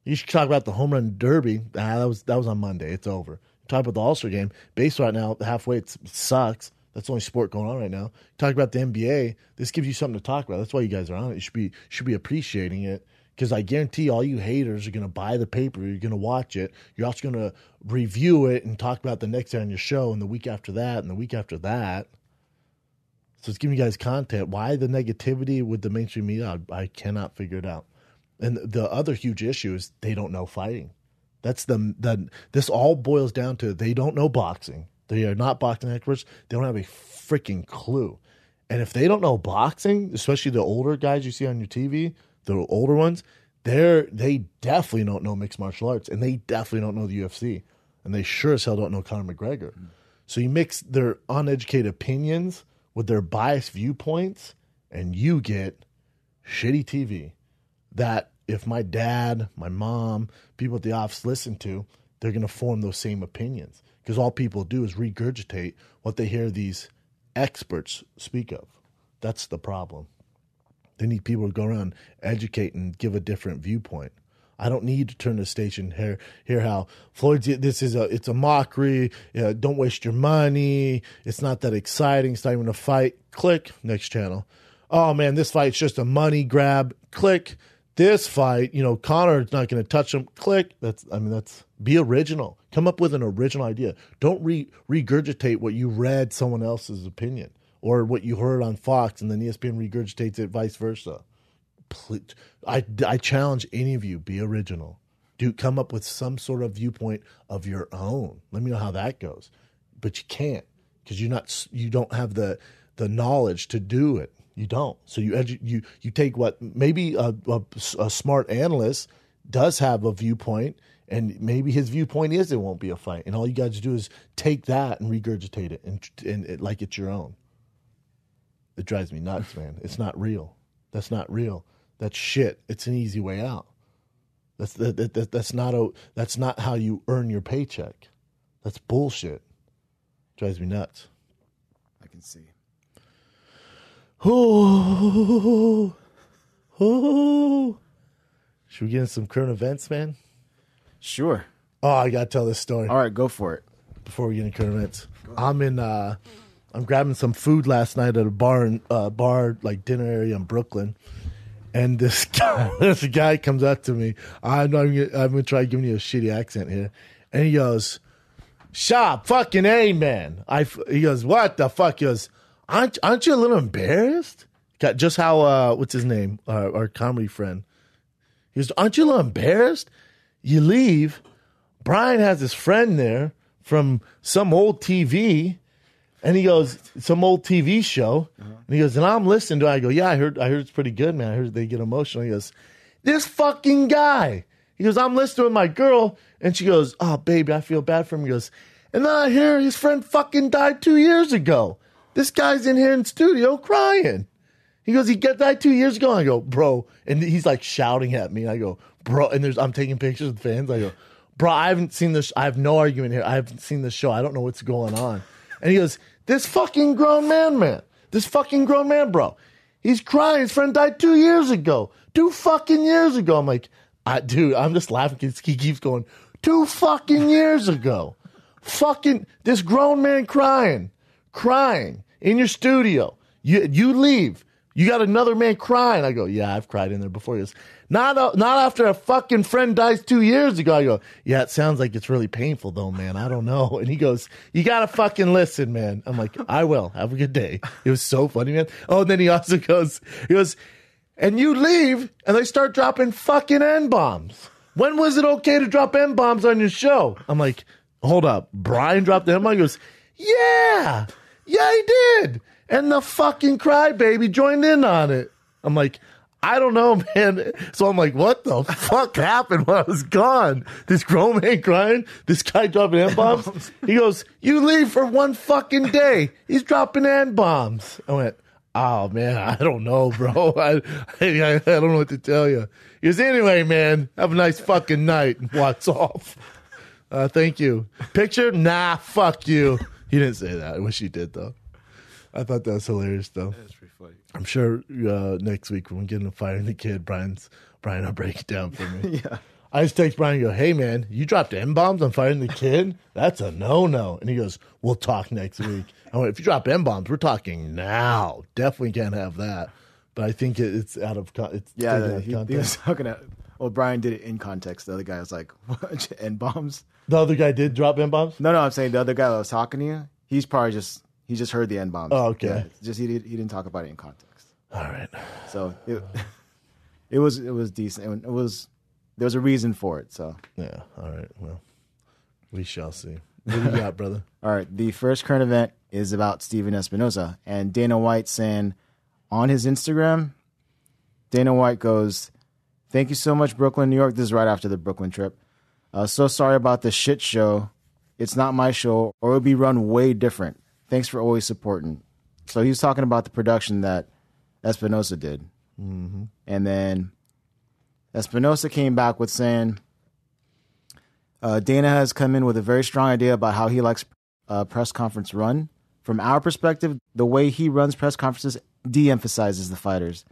You should talk about the home run derby. That was on Monday. It's over. Talk about the All-Star game. Baseball right now, halfway, it sucks. That's the only sport going on right now. Talk about the NBA. This gives you something to talk about. That's why you guys are on it. You should be appreciating it. Because I guarantee all you haters are going to buy the paper. You're going to watch it. You're also going to review it and talk about the next day on your show and the week after that and the week after that. So it's giving you guys content. Why the negativity with the mainstream media? I cannot figure it out. And the other huge issue is they don't know fighting. That's this all boils down to they don't know boxing. They are not boxing experts. They don't have a freaking clue. And if they don't know boxing, especially the older guys you see on your TV, the older ones, they definitely don't know mixed martial arts, and they definitely don't know the UFC, and they sure as hell don't know Conor McGregor. So you mix their uneducated opinions with their biased viewpoints, and you get shitty TV that if my dad, my mom, people at the office listen to, they're going to form those same opinions because all people do is regurgitate what they hear these experts speak of. That's the problem. They need people to go around, educate, and give a different viewpoint. I don't need to turn the station, hear how Floyd's, it's a mockery, don't waste your money, it's not that exciting, it's not even a fight. Click, next channel. Oh man, this fight's just a money grab. Click, this fight, Conor's not going to touch him. Click, that's be original. Come up with an original idea. Don't regurgitate what you read someone else's opinion or what you heard on Fox and then ESPN regurgitates it, vice versa. Please, I challenge any of you, be original. Come up with some sort of viewpoint of your own. Let me know how that goes. But you can't because you don't have the knowledge to do it. You don't. So you take what maybe a smart analyst does have a viewpoint, and maybe his viewpoint is it won't be a fight, and all you guys do is take that and regurgitate it and it, like it's your own. It drives me nuts, man. It's not real. That's not real. That's shit. It's an easy way out. That's not how you earn your paycheck. That's bullshit. Drives me nuts. I can see. Ooh. Should we get into some current events, man? Sure. Oh, I gotta tell this story. All right, go for it. Before we get into current events, I'm grabbing some food last night at a bar like dinner area in Brooklyn, and this guy comes up to me. I'm gonna try giving you a shitty accent here, and he goes, "Shop, fucking A, man." He goes, "What the fuck?" He goes, Aren't you a little embarrassed? Just how what's his name? Our comedy friend. He goes, "Aren't you a little embarrassed? You leave. Brian has his friend there from some old TV." And he goes, some old TV show. Uh-huh. And he goes, and I'm listening to it. I go, yeah, I heard it's pretty good, man. I heard they get emotional. He goes, this fucking guy. He goes, I'm listening with my girl. And she goes, oh, baby, I feel bad for him. He goes, and then I hear his friend fucking died 2 years ago. This guy's in here in studio crying. He goes, he died 2 years ago. I go, bro. And he's like shouting at me. I go, bro. And I'm taking pictures with fans. I go, bro, I haven't seen this. I have no argument here. I haven't seen this show. I don't know what's going on. And he goes, this fucking grown man. This fucking grown man, bro. He's crying. His friend died 2 years ago. 2 fucking years ago. I'm like, dude, I'm just laughing because he keeps going, 2 fucking years ago. Fucking, this grown man crying in your studio. You leave. You got another man crying. I go, yeah, I've cried in there before. He goes, not after a fucking friend dies 2 years ago. I go, yeah, it sounds like it's really painful though, man. I don't know. And he goes, you got to fucking listen, man. I'm like, I will. Have a good day. It was so funny, man. Oh, and then he also goes, and you leave and they start dropping fucking N-bombs. When was it okay to drop N-bombs on your show? I'm like, hold up. Brian dropped the N-bomb? He goes, yeah, he did. And the fucking crybaby joined in on it. I'm like, I don't know, man. So I'm like, what the fuck happened while I was gone? This grown man crying? This guy dropping N-bombs? He goes, you leave for 1 fucking day. He's dropping N-bombs. I went, Oh man, I don't know, bro. I don't know what to tell you. He goes, anyway, man, have a nice fucking night. And walks off. Thank you. Picture? Nah, fuck you. He didn't say that. I wish he did though. I thought that was hilarious though. That's pretty funny. I'm sure next week when we get into firing the kid, Brian will break it down for me. Yeah. I just text Brian and go, hey man, you dropped M-bombs on firing the kid? That's a no-no. And he goes, we'll talk next week. I went, if you drop M-bombs, we're talking now. Definitely can't have that. But I think it's out of context. Yeah, he was talking about, well, Brian did it in context. The other guy was like, what? N-bombs? The other guy did drop M-bombs? No, I'm saying the other guy that was talking to you, he's probably he just heard the N-bombs. Oh, okay. Yeah, just he didn't talk about it in context. All right. So it was decent. There was a reason for it. So yeah. All right. Well, we shall see. What do you got, brother? All right. The first current event is about Steven Espinoza and Dana White saying on his Instagram, Dana White goes, "Thank you so much, Brooklyn, New York." This is right after the Brooklyn trip. So sorry about the shit show. It's not my show, or it would be run way different. Thanks for always supporting. So he was talking about the production that Espinoza did. Mm-hmm. And then Espinoza came back with saying, Dana has come in with a very strong idea about how he likes press conference run. From our perspective, the way he runs press conferences de-emphasizes the fighters.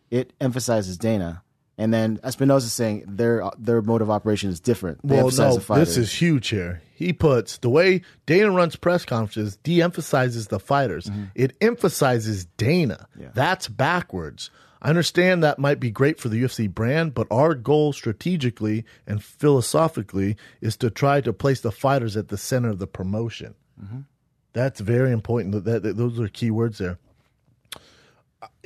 It emphasizes Dana. And then Espinoza saying their mode of operation is different. They emphasize the fighters. This is huge here. He puts the way Dana runs press conferences de-emphasizes the fighters. Mm-hmm. It emphasizes Dana. Yeah. That's backwards. I understand that might be great for the UFC brand, but our goal strategically and philosophically is to try to place the fighters at the center of the promotion. Mm-hmm. That's very important. Those are key words there.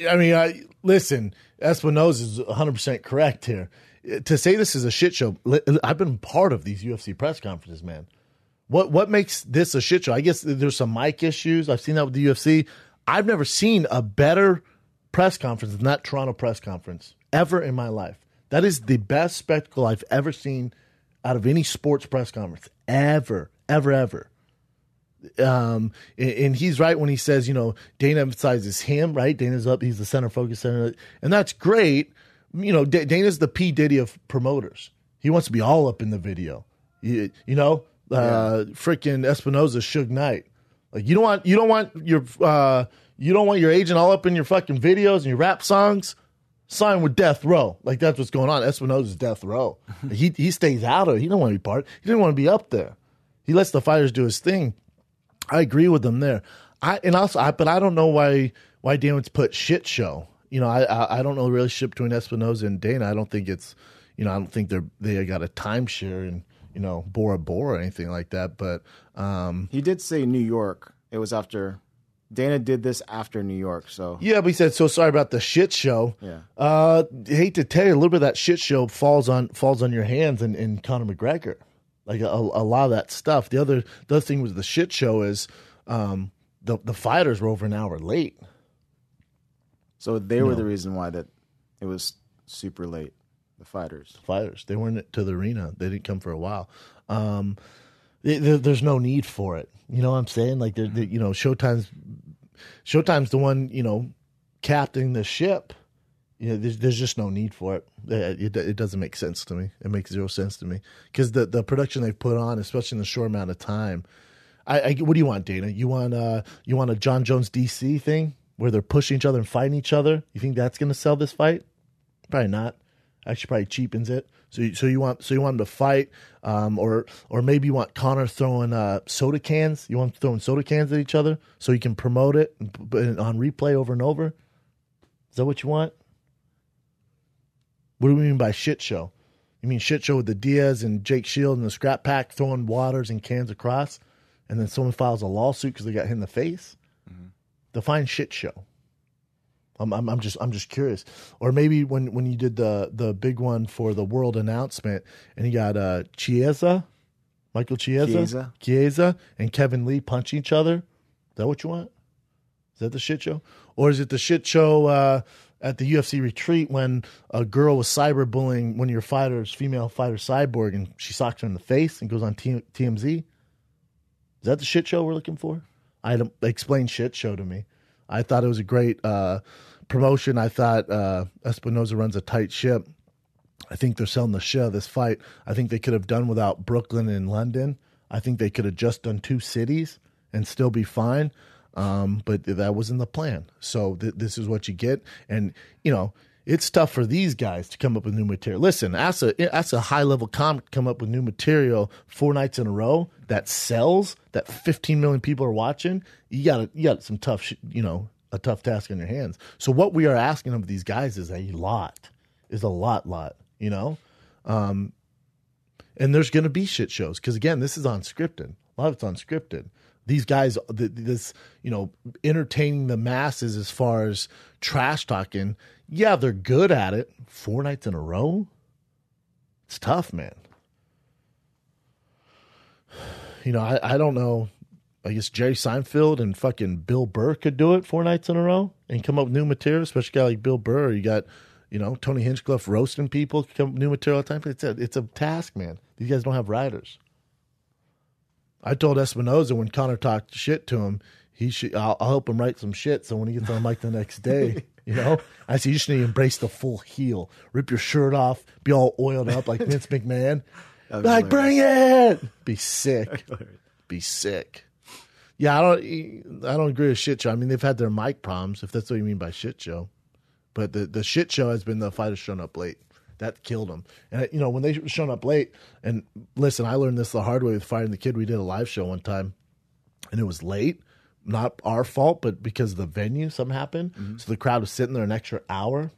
I mean, listen, Espinoza is 100% correct here. To say this is a shit show, I've been part of these UFC press conferences, man. What makes this a shit show? I guess there's some mic issues. I've seen that with the UFC. I've never seen a better press conference than that Toronto press conference ever in my life. That is the best spectacle I've ever seen out of any sports press conference ever. And he's right when he says, Dana emphasizes him, right? Dana's up, he's the center focus center, and that's great. Dana's the P. Diddy of promoters. He wants to be all up in the video. Freaking Espinoza, Suge Knight. Like you don't want your agent all up in your fucking videos and your rap songs. Sign with Death Row. Like that's what's going on. Espinoza's Death Row. He stays out of it. He don't want to be part. He didn't want to be up there. He lets the fighters do his thing. I agree with them there. But I don't know why Dana's put shit show. I don't know the relationship between Espinoza and Dana. I don't think it's, I don't think they got a timeshare and Bora Bora or anything like that. But he did say New York. It was after Dana did this after New York. So yeah, but he said so sorry about the shit show. Yeah. Hate to tell you, a little bit of that shit show falls on your hands in Conor McGregor. Like a lot of that stuff. The other thing was the shit show is the fighters were over an hour late. So they were the reason why that it was super late. The fighters. They weren't to the arena. They didn't come for a while. There's no need for it. You know what I'm saying? Like Showtime's the one captaining the ship. There's just no need for it. It doesn't make sense to me. It makes zero sense to me because the production they've put on, especially in a short amount of time. What do you want, Dana? You want a John Jones DC thing where they're pushing each other and fighting each other? You think that's going to sell this fight? Probably not. Actually, probably cheapens it. So you want them to fight, or maybe you want Conor throwing soda cans. You want them throwing soda cans at each other so you can promote it on replay over and over. Is that what you want? What do we mean by shit show? You mean shit show with the Diaz and Jake Shield and the Scrap Pack throwing waters and cans across, and then someone files a lawsuit because they got hit in the face? Mm-hmm. Define shit show. I'm just curious. Or maybe when you did the big one for the world announcement, and you got Michael Chiesa, and Kevin Lee punch each other. Is that what you want? Is that the shit show? Or is it the shit show at the UFC retreat when a girl was cyberbullying one of your fighters, female fighter Cyborg, and she socks her in the face and goes on TMZ? Is that the shit show we're looking for? Explain shit show to me. I thought it was a great promotion. I thought Espinoza runs a tight ship. I think they're selling the shit out of this fight. I think they could have done without Brooklyn and London. I think they could have just done 2 cities and still be fine. But that wasn't the plan. So this is what you get. And, you know, it's tough for these guys to come up with new material. Listen, that's a high-level comic to come up with new material 4 nights in a row that sells, that 15 million people are watching. You got some tough, a tough task on your hands. So what we are asking of these guys is a lot, you know? And there's going to be shit shows because, again, this is unscripted. A lot of it's unscripted. These guys, entertaining the masses as far as trash talking, yeah, they're good at it. 4 nights in a row? It's tough, man. You know, I don't know. I guess Jerry Seinfeld and fucking Bill Burr could do it 4 nights in a row and come up with new material, especially a guy like Bill Burr. You got, Tony Hinchcliffe roasting people, come up with new material all the time. It's a task, man. These guys don't have writers. I told Espinoza when Connor talked shit to him, I'll help him write some shit so when he gets on the mic the next day, I said, you just need to embrace the full heel. Rip your shirt off, be all oiled up like Vince McMahon. Like, bring it! Be sick. Be sick. Yeah, I don't agree with shit show. I mean, they've had their mic problems, if that's what you mean by shit show. But the shit show has been the fighters showing up late. That killed them. And, when they showed up late, and listen, I learned this the hard way with Fighting the Kid. We did a live show one time, and it was late. Not our fault, but because of the venue, something happened. Mm-hmm. So the crowd was sitting there an extra hour.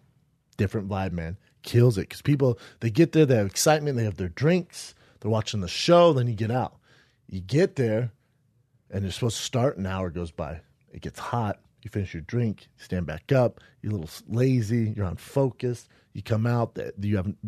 Different vibe, man. Kills it. Because people, they get there, they have excitement, they have their drinks, they're watching the show, then you get out. You get there, and you're supposed to start, an hour goes by. It gets hot. You finish your drink, you stand back up, you're a little lazy, you're unfocused. You come out,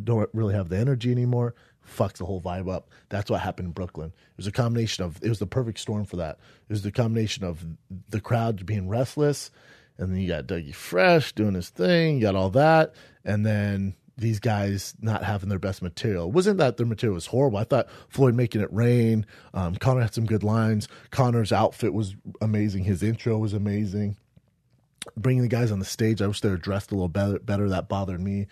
don't really have the energy anymore. Fucks the whole vibe up. That's what happened in Brooklyn. It was a combination of, it was the perfect storm for that. It was the combination of the crowd being restless, and then you got Dougie Fresh doing his thing, you got all that, and then these guys not having their best material. It wasn't that their material was horrible. I thought Floyd making it rain. Connor had some good lines. Connor's outfit was amazing. His intro was amazing. Bringing the guys on the stage, I wish they were dressed a little better. That bothered me.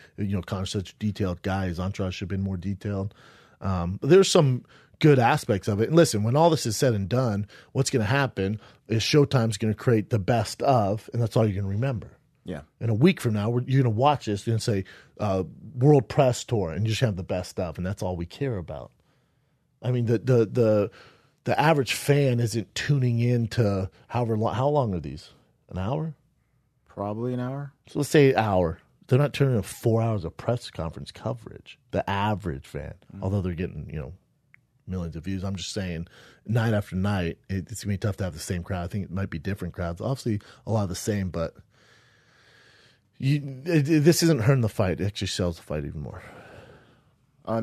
Connor's such a detailed guy. His entourage should have been more detailed. But there's some good aspects of it. And listen, when all this is said and done, what's going to happen is Showtime's going to create the best of, and that's all you're going to remember. Yeah. And a week from now, you're going to watch this, you're going to say World Press Tour, and you just have the best of, and that's all we care about. I mean, the average fan isn't tuning in to how long are these? An hour? Probably an hour. So let's say an hour. They're not turning in 4 hours of press conference coverage. The average fan, although they're getting, millions of views. I'm just saying, night after night, it's going to be tough to have the same crowd. I think it might be different crowds. Obviously, a lot of the same, but this isn't hurting the fight. It actually sells the fight even more.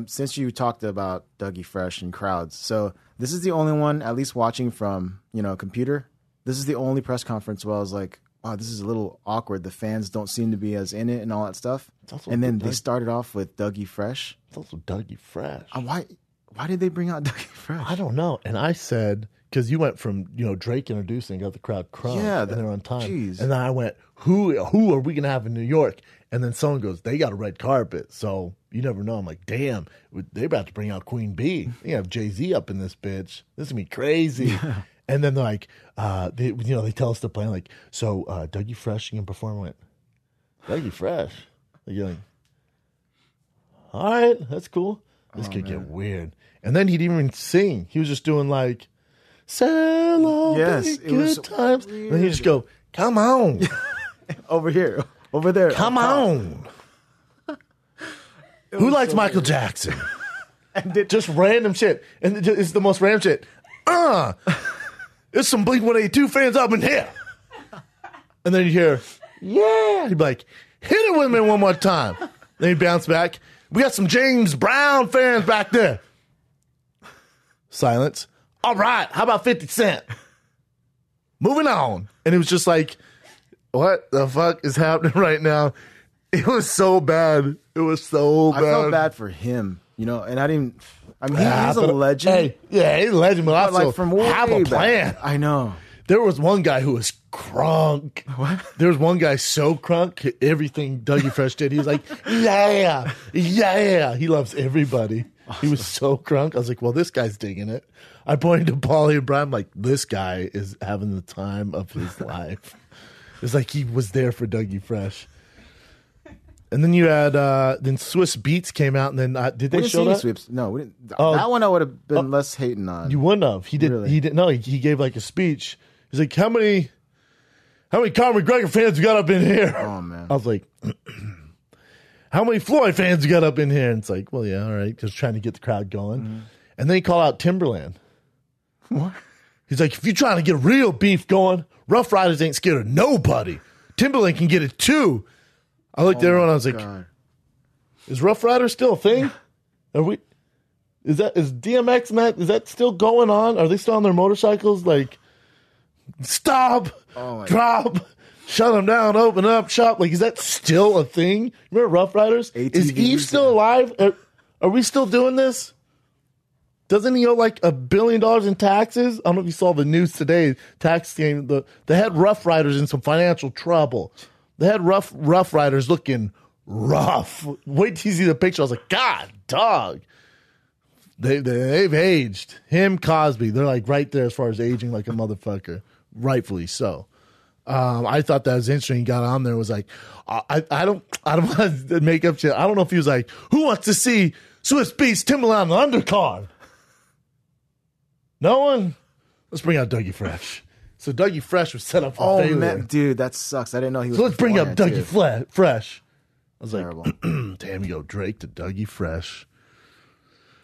Since you talked about Dougie Fresh and crowds, so this is the only one, at least watching from, a computer, this is the only press conference where I was like, wow, this is a little awkward. The fans don't seem to be as in it and all that stuff. And then they started off with Dougie Fresh. It's also Dougie Fresh. Why did they bring out Dougie Fresh? I don't know. And I said, because you went from Drake introducing, got the crowd crunk, and they're on time. Geez. And then I went, who are we gonna have in New York? And then someone goes, they got a red carpet, so you never know. I'm like, damn, they're about to bring out Queen Bee. They have Jay-Z up in this bitch. This is gonna be crazy. Yeah. And then they're like, they tell us the plan, like, so Dougie Fresh can perform. I went, Dougie Fresh? You're like, all right, that's cool. This could get weird. And then he didn't even sing. He was just doing like, celebrate good times. Weird. And he just go, come on. Over here. Over there. Come on. Who likes Michael Jackson? And just random shit. And it's the most random shit. There's some Blink-182 fans up in here. And then you hear, yeah. He'd be like, hit it with me one more time. Then he'd bounce back. We got some James Brown fans back there. Silence. All right. How about 50 Cent? Moving on. And it was just like, what the fuck is happening right now? It was so bad. It was so bad. I felt bad for him, and I didn't. I mean, he's a legend. Hey, yeah, he's a legend, but also like from have a plan. I know. There was one guy who was crunk. What? There was one guy so crunk, everything Dougie Fresh did, he was like, yeah. He loves everybody. Awesome. He was so crunk. I was like, well, this guy's digging it. I pointed to Paulie and Brian, I'm like, this guy is having the time of his life. It's like he was there for Dougie Fresh. And then you had then Swiss Beats came out, and then did they show that? Sweeps. No, we didn't. That one I would have been less hating on. You wouldn't have. He did. Really? He didn't. No, he gave like a speech. He's like, how many Conor McGregor fans you got up in here? Oh man. I was like, how many Floyd fans you got up in here? And it's like, well, yeah, all right, just trying to get the crowd going. Mm-hmm. And then he called out Timberland. What? He's like, if you're trying to get real beef going, Rough Riders ain't scared of nobody. Timberland can get it too. I looked at everyone. I was like, God. Is Rough Rider still a thing? Are we? Is DMX and that? Is that still going on? Are they still on their motorcycles? Like, stop, drop, shut them down, open up shop. Like, is that still a thing? Remember Rough Riders? ATVs, is Eve still alive? Are we still doing this? Doesn't he owe like $1 billion in taxes? I don't know if you saw the news today. Tax game. They had Rough Riders in some financial trouble. They had Rough Riders looking rough. Wait till you see the picture. I was like, God, dog. They've aged. Him, Cosby, they're like right there as far as aging like a motherfucker. Rightfully so. I thought that was interesting. He got on there and was like, I don't want to make up shit. I don't know if he was like, who wants to see Swiss Beats Timberland on the undercard? No one? Let's bring out Dougie Fresh. So Dougie Fresh was set up for failure. Man, dude, that sucks. I didn't know he was. So let's bring up Dougie Fresh. I was Terrible. Like, damn, you go Drake to Dougie Fresh.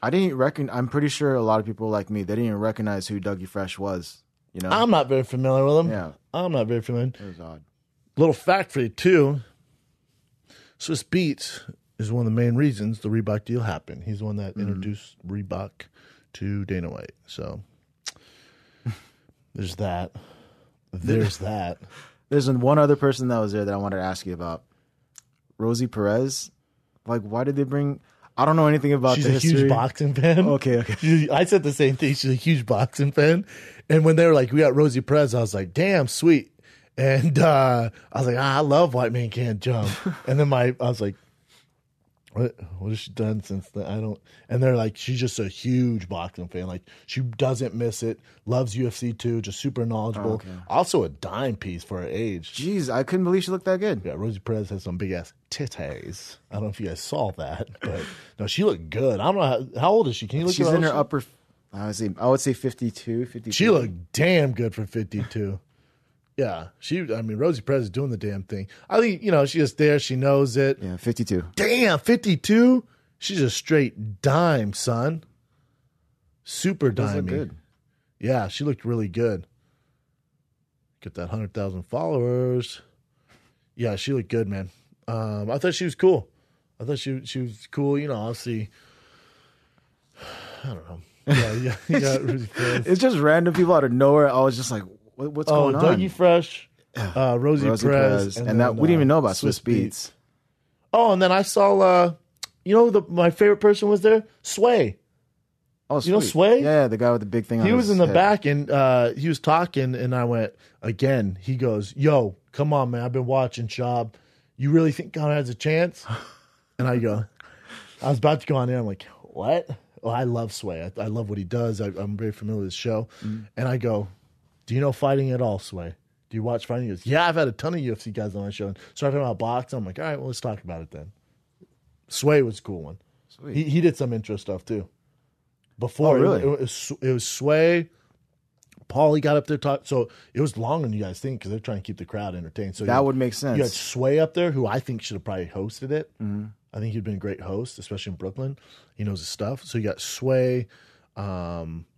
I didn't I'm pretty sure a lot of people like me, they didn't even recognize who Dougie Fresh was. You know, I'm not very familiar with him. Yeah, I'm not very familiar. It was odd. Little fact for you too. Swiss Beats is one of the main reasons the Reebok deal happened. He's the one that introduced Reebok to Dana White. So there's that. There's that. There's one other person that was there that I wanted to ask you about. Rosie Perez. Like, why did they bring... I don't know anything about the history. She's a huge boxing fan. Okay. I said the same thing. She's a huge boxing fan. And when they were like, we got Rosie Perez, I was like, damn, sweet. And I was like, I love White Man Can't Jump. And then I was like, what has she done since then? I don't. And they're like, she's just a huge boxing fan. Like, she doesn't miss it. Loves UFC too. Just super knowledgeable. Oh, okay. Also a dime piece for her age. Jeez, I couldn't believe she looked that good. Yeah, Rosie Perez has some big ass titties. I don't know if you guys saw that, but no, she looked good. I don't know how old is she? Can you look? She's in her upper. I would say 52, 53. She looked damn good for 52. Yeah, Rosie Perez is doing the damn thing. I think, she's just there. She knows it. Yeah, 52. Damn, 52? She's a straight dime, son. Super dime. Good. Yeah, she looked really good. Get that 100,000 followers. Yeah, she looked good, man. I thought she was cool. I thought she was cool. Obviously, I don't know. Yeah, Rosie Perez. It's just random people out of nowhere. I was just like, what's going on? Dougie Fresh, Rosie Perez, and that we didn't even know about Swiss Beats. Oh, and then I saw, my favorite person was there, Sway. Oh, sweet. You know Sway? Yeah, the guy with the big thing on his He was in the head. back, and he was talking, and I went, again, he goes, yo, come on, man, I've been watching Shab. You really think Conor has a chance? And I was about to go on there, I'm like, what? Well, I love Sway. I love what he does. I'm very familiar with his show. Mm. And I go, do you know fighting at all, Sway? Do you watch fighting? He goes, yeah, I've had a ton of UFC guys on my show. And started talking about boxing. I'm like, all right, well, let's talk about it then. Sway was a cool one. Sweet. He did some intro stuff too. Before, really? It was Sway. Paulie got up there talk. So it was longer than you guys think because they're trying to keep the crowd entertained. So that would make sense. You had Sway up there, who I think should have probably hosted it. Mm-hmm. I think he'd been a great host, especially in Brooklyn. He knows his stuff. So you got Sway,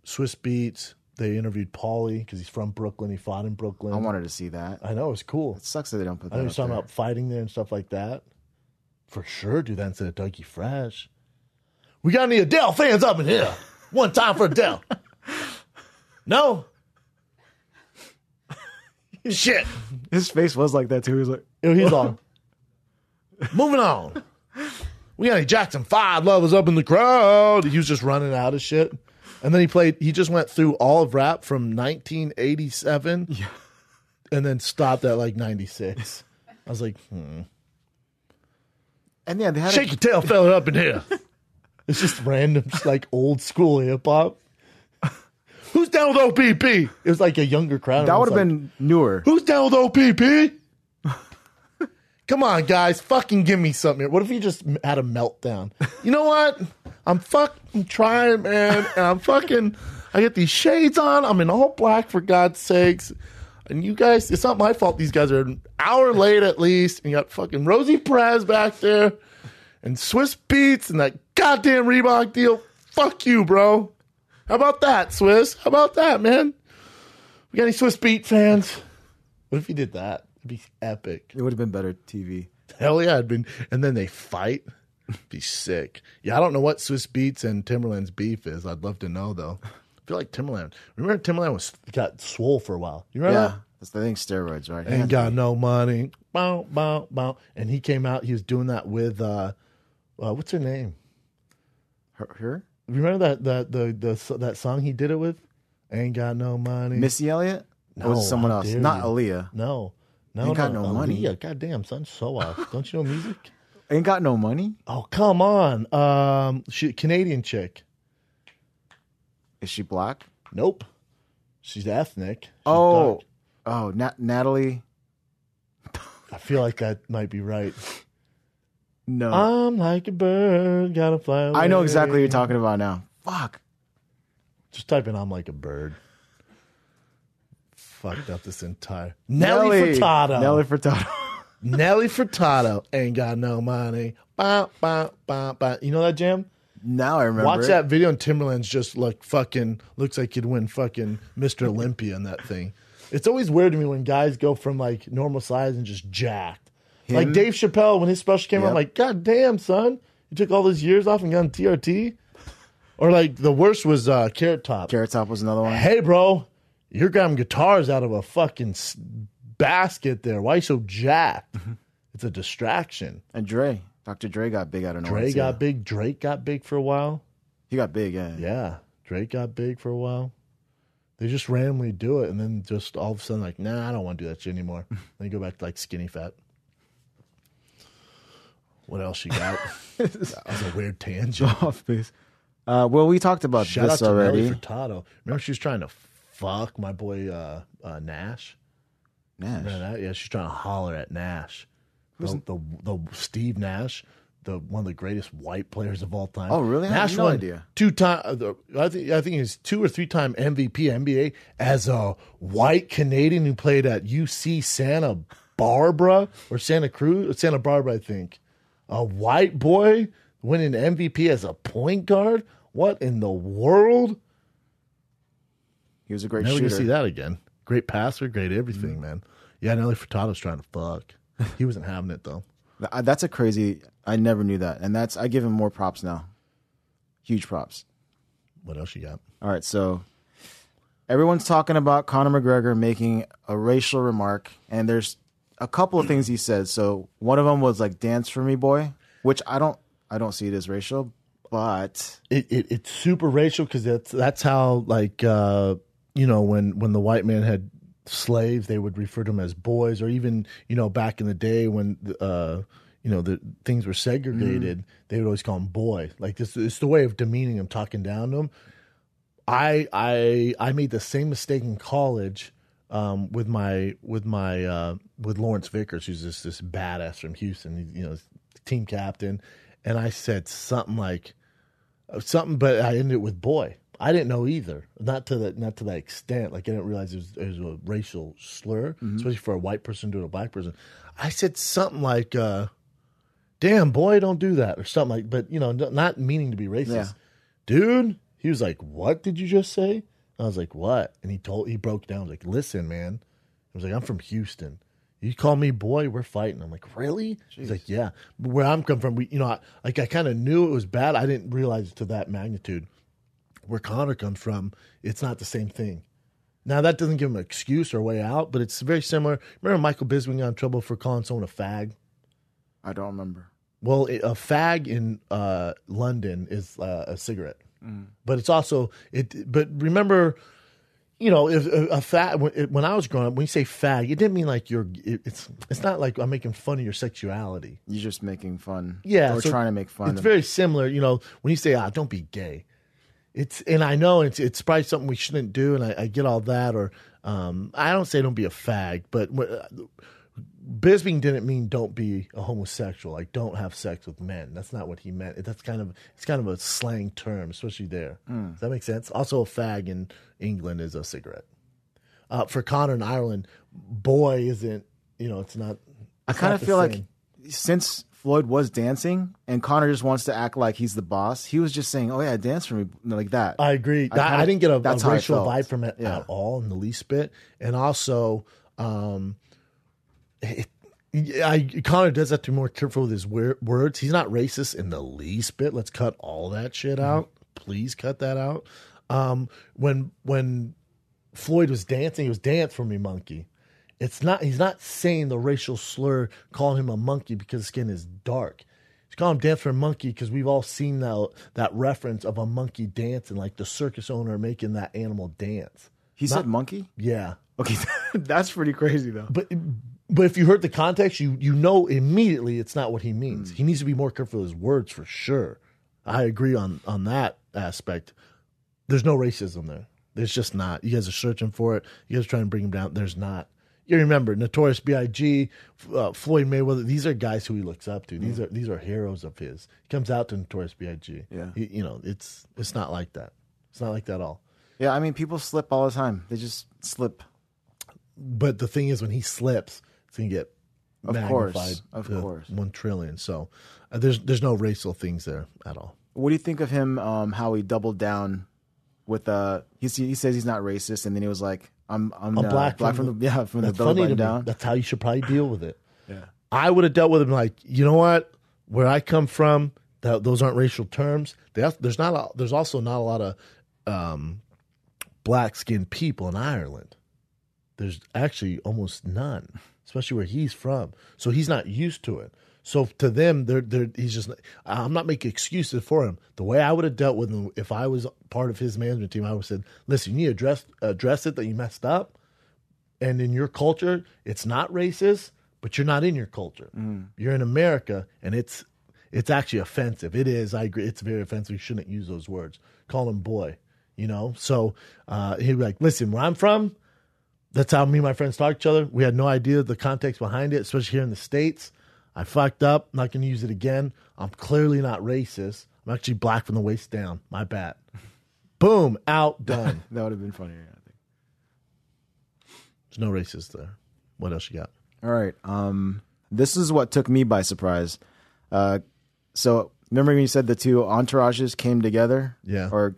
Swiss Beats. They interviewed Paulie because he's from Brooklyn. He fought in Brooklyn. I wanted to see that. I know, it's cool. It sucks that they don't put that I know up he's talking there. about fighting there and stuff like that. For sure, do that instead of Dougie Fresh. We got any Adele fans up in here? One time for Adele. No? Shit. His face was like that too. He was like, He's on. Moving on. We got any Jackson 5 lovers up in the crowd. He was just running out of shit. And then he just went through all of rap from 1987 and then stopped at like 96. I was like, And yeah, they had shake your tail fella up in here. It's just random, just like old school hip hop. Who's down with OPP? It was like a younger crowd. That would have been newer. Who's down with OPP? Come on, guys. Fucking give me something here. What if he just had a meltdown? You know what? I'm fucking trying, man. And I get these shades on. I'm in all black, for God's sakes. And you guys, it's not my fault these guys are an hour late at least. And you got fucking Rosie Perez back there. And Swiss Beats and that goddamn Reebok deal. Fuck you, bro. How about that, Swiss? How about that, man? We got any Swiss Beat fans? What if you did that? It'd be epic. It would have been better TV. Hell yeah, it'd been. And then they fight. It'd be sick. Yeah, I don't know what Swiss Beats and Timberland's beef is. I'd love to know though. I feel like Timberland. Remember Timberland got swole for a while. You remember that? That's the thing. Steroids, right? Ain't got no money. Bow, bow, bow. And he came out. He was doing that with what's her name? Her? Remember that song he did it with? Ain't got no money. Missy Elliott? No, or was it someone else? Not you. Aaliyah. No, Ain't got no money. Aaliyah. Goddamn, son, so off. Don't you know music? Ain't got no money? Oh, come on. She Canadian chick. Is she black? Nope. She's ethnic. She's dark. Oh, Natalie. I feel like that might be right. No. I'm like a bird, gotta fly away. I know exactly what you're talking about now. Fuck. Just type in I'm like a bird. Fucked up this entire... Nelly Furtado. Nelly Furtado. Ain't got no money. Bah, bah, bah, bah. You know that jam? Now I remember. Watch that video and Timberland's just like fucking... Looks like he'd win fucking Mr. Olympia in that thing. It's always weird to me when guys go from like normal size and just jacked. Like Dave Chappelle, when his special came out, I'm like, God damn, son. You took all those years off and got on TRT? Or like the worst was Carrot Top. Carrot Top was another one. Hey, bro, you're grabbing guitars out of a fucking basket there. Why are you so jacked? It's a distraction. And Dr. Dre got big out of nowhere. Dre got big. Drake got big for a while. He got big, yeah. Yeah, Drake got big for a while. They just randomly do it and then just all of a sudden like, nah, I don't want to do that shit anymore. Then you go back to like skinny fat. What else you got? That was a weird tangent. Off base. Well, we talked about Shout this out to already. Nelly Furtado. Remember she was trying to fuck my boy Nash? Remember that? Yeah, she's trying to holler at Nash. The Steve Nash, one of the greatest white players of all time. Oh, really? Nash I had no won idea. 2-time. I think he's 2 or 3-time MVP NBA as a white Canadian who played at UC Santa Barbara or Santa Cruz, or Santa Barbara, I think. A white boy winning MVP as a point guard? What in the world? He was a great Never shooter. gonna see that again. Great passer, great everything, man. Yeah, Nelly Furtado's trying to fuck. He wasn't having it though. That's a crazy. I never knew that, and I give him more props now. Huge props. What else you got? All right, so everyone's talking about Conor McGregor making a racial remark, and there's a couple of things he said. So one of them was like "dance for me, boy," which I don't see it as racial, but it's super racial because that's how like when the white man had slaves, they would refer to them as boys, or even back in the day when the things were segregated, they would always call them boy. Like this, it's the way of demeaning them, talking down to them. I made the same mistake in college with Lawrence Vickers, who's this badass from Houston, he's team captain, and I said something, but I ended it with boy. I didn't know either, not to that extent. Like I didn't realize it was a racial slur, especially for a white person doing a black person. I said something like, "Damn boy, don't do that," or something like, but not meaning to be racist. Yeah. Dude, he was like, "What did you just say?" I was like, "What?" And he broke down. I was like, "Listen, man." I was like, "I'm from Houston. You call me boy, we're fighting." I'm like, "Really?" Jeez. He's like, "Yeah." But where I'm come from, I kind of knew it was bad. I didn't realize it to that magnitude. Where Conor comes from, it's not the same thing. Now, that doesn't give him an excuse or way out, but it's very similar. Remember Michael Bisping got in trouble for calling someone a fag? I don't remember. Well, a fag in London is a cigarette. But it's also But remember, if a fag, when I was growing up, when you say fag, it didn't mean like it's not like I'm making fun of your sexuality. You're just making fun. Yeah, or so trying to make fun. It's very similar. When you say, don't be gay. And I know it's probably something we shouldn't do, and I get all that. Or I don't say don't be a fag, but Bisping didn't mean don't be a homosexual, like don't have sex with men. That's not what he meant. It's kind of a slang term, especially there. Does that make sense? Also, a fag in England is a cigarette. For Conor in Ireland, boy isn't. It's not. I kind of feel like since Floyd was dancing and Conor just wants to act like he's the boss, he was just saying, "Oh yeah, dance for me," like that. I agree. I didn't get a racial vibe from it Yeah. at all in the least bit, and also. Conor does have to be more careful with his words. He's not racist in the least bit. Let's cut all that shit out. Please cut that out. When Floyd was dancing, he was "Dance for me, monkey." He's not saying the racial slur, calling him a monkey because his skin is dark. He's calling him "Dance for a monkey" because we've all seen that reference of a monkey dancing, like the circus owner making that animal dance. He said monkey? Yeah. Okay, that's pretty crazy though. But if you heard the context, you know immediately it's not what he means. He needs to be more careful with his words for sure. I agree on that aspect. There's no racism there. There's just not. You guys are searching for it. You guys are trying to bring him down. There's not. You remember Notorious B.I.G., Floyd Mayweather. These are guys who he looks up to. These are heroes of his. He comes out to Notorious B.I.G. Yeah. It's not like that. It's not like that at all. Yeah, I mean, people slip all the time. They just slip. But the thing is, when he slips, it's going to get magnified. Of course. 1 trillion. So there's no racial things there at all. What do you think of him, how he doubled down with, he says he's not racist, and then he was like, I'm black from the belly button down. That's how you should probably deal with it. Yeah. I would have dealt with him like, you know what? Where I come from, those aren't racial terms. There's also not a lot of black-skinned people in Ireland. There's actually almost none, especially where he's from. So he's not used to it. So to them, he's just. I'm not making excuses for him. The way I would have dealt with him if I was part of his management team, I would have said, "Listen, you need to address it that you messed up, and in your culture, it's not racist, but you're not in your culture. You're in America, and it's actually offensive. It is. I agree. It's very offensive. You shouldn't use those words. Call him boy. So he'd be like, listen, where I'm from." That's how me and my friends talk to each other. We had no idea the context behind it, especially here in the States. I fucked up. I'm not going to use it again. I'm clearly not racist. I'm actually black from the waist down. My bad. Boom. Out. Done. That would have been funnier, I think. There's no racist there. What else you got? All right. This is what took me by surprise. So remember when you said the two entourages came together? Yeah. Or